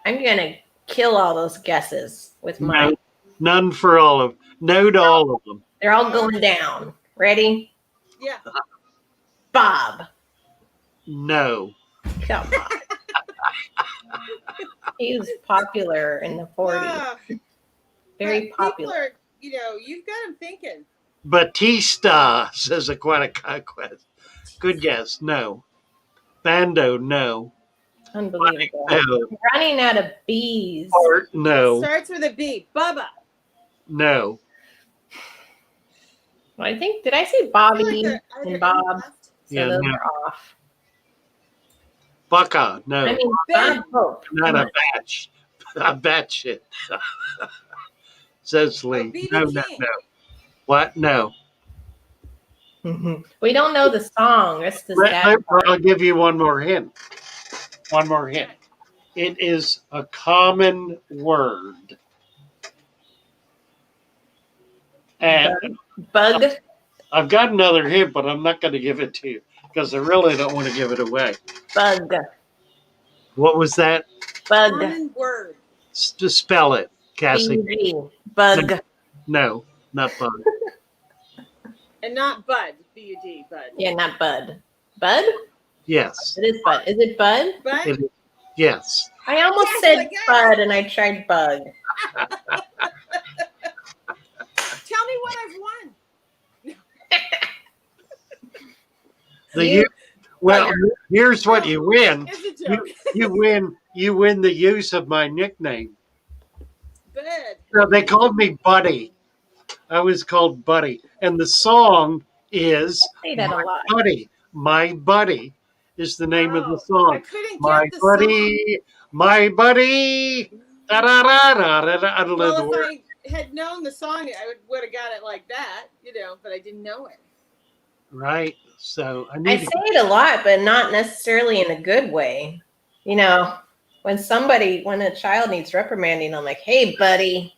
I'm gonna kill all those guesses with my. No, none for all of. No to all of them. They're all going down. Ready? Yeah. Bob. No. Come on. He was popular in the 40s. Ah, Very but popular. People are, you've got them thinking. Batista says Aquatic Conquest. Good guess. No. Bando. No. Unbelievable. No. I'm running out of bees. Art, no. Starts with a B. Bubba. No. Well, I think, did I say I feel Bobby like are there and any Bob? left? So Yeah, those no. are off. Bucka. No. I mean, Ben. Bob Hope. Not Come a on. batch. A batch it. Says Lee. B.B. No, no, King. no. What? No. We don't know the song. That's the sad part. I'll give you one more hint. One more hint. It is a common word. And Bug. I've got another hint, but I'm not going to give it to you because I really don't want to give it away. Bug. What was that? Bug. Common word. To spell it, Cassie. B-U-G. Bug. No, not bug. And not Bud. B-U-D. Bud. Yeah, not Bud. Bud? Yes. It is Bud. Is it Bud? Bud? It is. Yes. I almost Yes, said I guess. Bud and I tried Bug. Tell me what I've won. Well, here's what you win. It's a joke. You win the use of my nickname. Bud. So they called me Buddy. I was called Buddy. And the song is Say that a lot. Buddy. My Buddy is the name of the I song. couldn't My get the song. buddy, my buddy. Da, da, da, da, da, da. I don't know the Well, word. if I had known the song, I would have got it like that, but I didn't know it. Right. So I I need say to it a lot, but not necessarily in a good way. When a child needs reprimanding, I'm like, hey, buddy,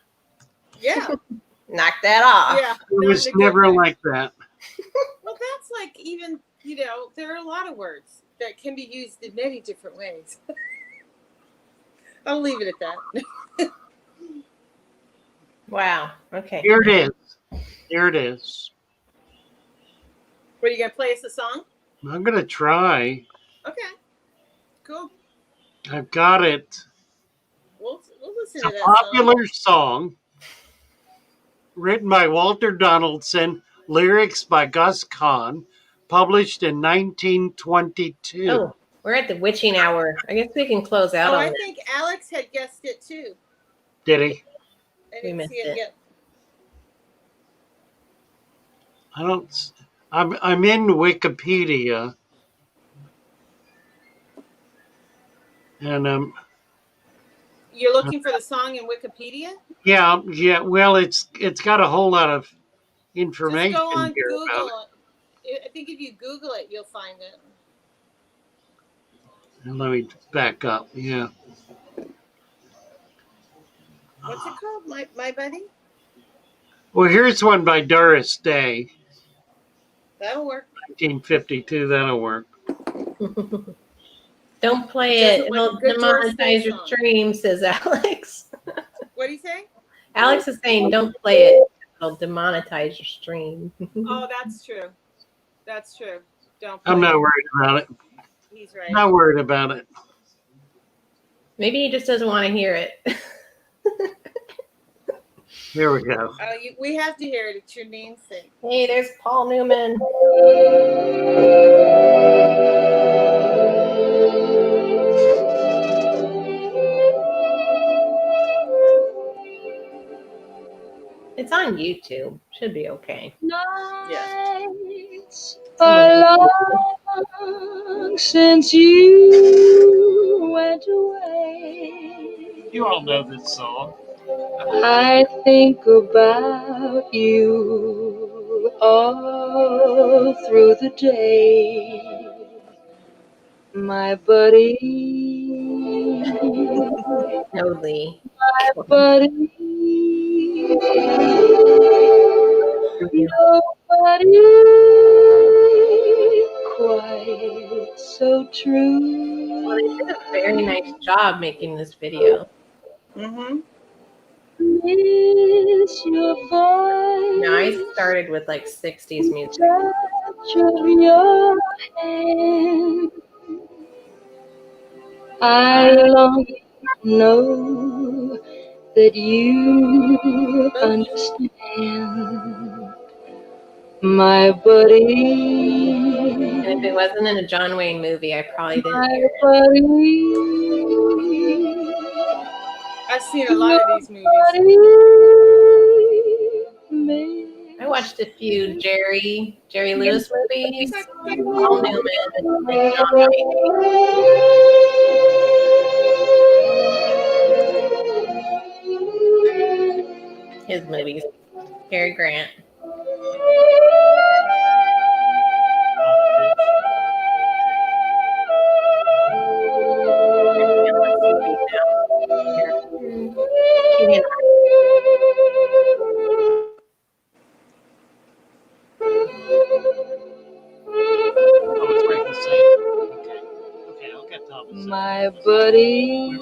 Yeah. knock that off. Yeah. it not was in a good never way. like that. Well, that's like even, there are a lot of words that can be used in many different ways. I'll leave it at that. Wow. Okay. Here it is. Here it is. What, are you going to play us a song? I'm gonna try. Okay. Cool. I've got it. We'll listen It's to a that song. popular song written by Walter Donaldson, lyrics by Gus Kahn, published in 1922. Oh, we're at the witching hour. I guess we can close out Oh, on I it. think Alex had guessed it too. Did he? I We didn't missed see it it. yet. I don't. I'm in Wikipedia, and You're looking for the song in Wikipedia? yeah. Well, it's got a whole lot of Just information go on here about Google. I think if you Google it, you'll find it. it. And let me back up. Yeah. What's it called? My buddy? Well, here's one by Doris Day, That'll work. 1952. That'll work. Don't play Doesn't it. like It'll a good Doris Day demonetize your song. stream, says Alex. What do you say? Alex is saying don't play it. It'll demonetize your stream. Oh, that's true. That's true. Don't play I'm not it. worried about it. He's right. Not worried about it. Maybe he just doesn't want to hear it. Here we go. We have to hear it. It's your namesake. Hey, there's Paul Newman. It's on YouTube. Should be okay. Nights are long since you went away. You all know this song. I think about you all through the day, my buddy, No, Lee. my buddy. Nobody quite so true. Well, they did a very nice job making this video. Mm-hmm. Miss your voice. Now, I started with like 60s music. Touch of your hand. I long to know that you understand, my buddy. And if it wasn't in a John Wayne movie, I probably didn't My hear it. buddy. I've seen a lot of these movies. I watched a few Jerry Lewis movies, Paul Newman, and John Wayne. His movies. Cary Grant. Okay, I'll get Thomas. My buddy.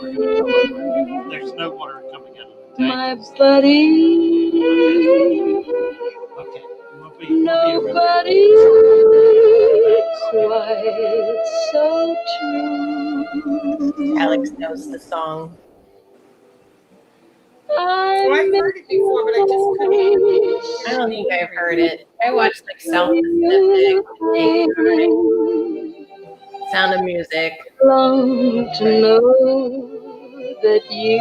There's no water coming out of the tank. My buddy. Okay. Nobody quite so true. Alex knows the song. I've heard it before, but I just couldn't. I don't think I've heard it. I watched like South Pacific, Sound of Music. Long to know that you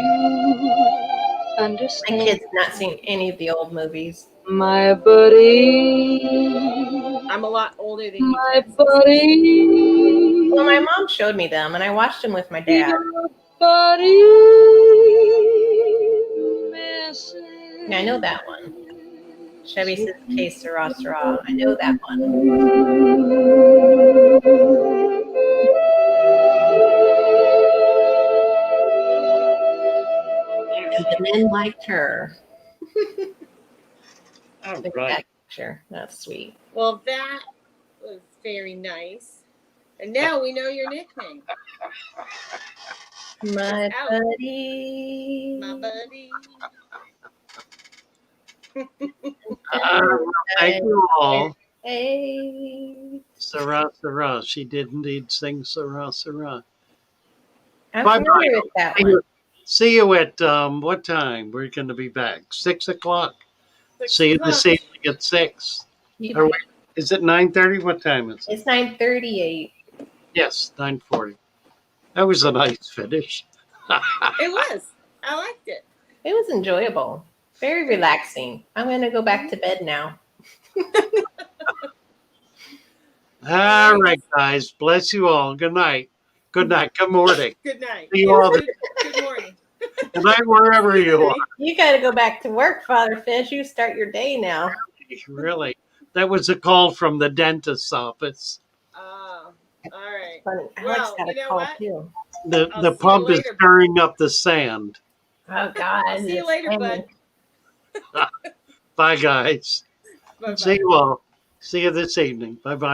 My understand, kid's not seen any of the old movies. my buddy. I'm a lot older than you. My buddy. Well, my mom showed me them, and I watched them with my dad. Your buddy. Yeah, I know that one. Chevy says, "K Sarah Sarah." I know that one. And the men liked her. All Look at right. that picture. That's sweet. Well, that was very nice. And now we know your nickname. My Out. buddy. My buddy. Thank you all. Hey. Sarah, Sarah. She did indeed sing Sarah, Sarah. I'm Bye-bye. familiar with that one. See you at what time? We're going to be back. 6 o'clock. See you this evening at 6. Or wait, is it 9:30? What time is it? It's 9:38. Yes, 9:40. That was a nice finish. It was. I liked it. It was enjoyable. Very relaxing. I'm going to go back to bed now. All right, guys. Bless you all. Good night. Good night. Good morning. Good night. See you Yes, all. good morning. Good night wherever you are. You got to go back to work, Father Fish. You start your day now. Really. That was a call from the dentist's office. Oh, all right. Funny. Alex Well, got you a know call what? too. The I'll the see you pump is later. stirring up the sand. Oh God! I'll see you it's later, family. bud. Bye, guys. Bye See bye. you all. See you this evening. Bye bye.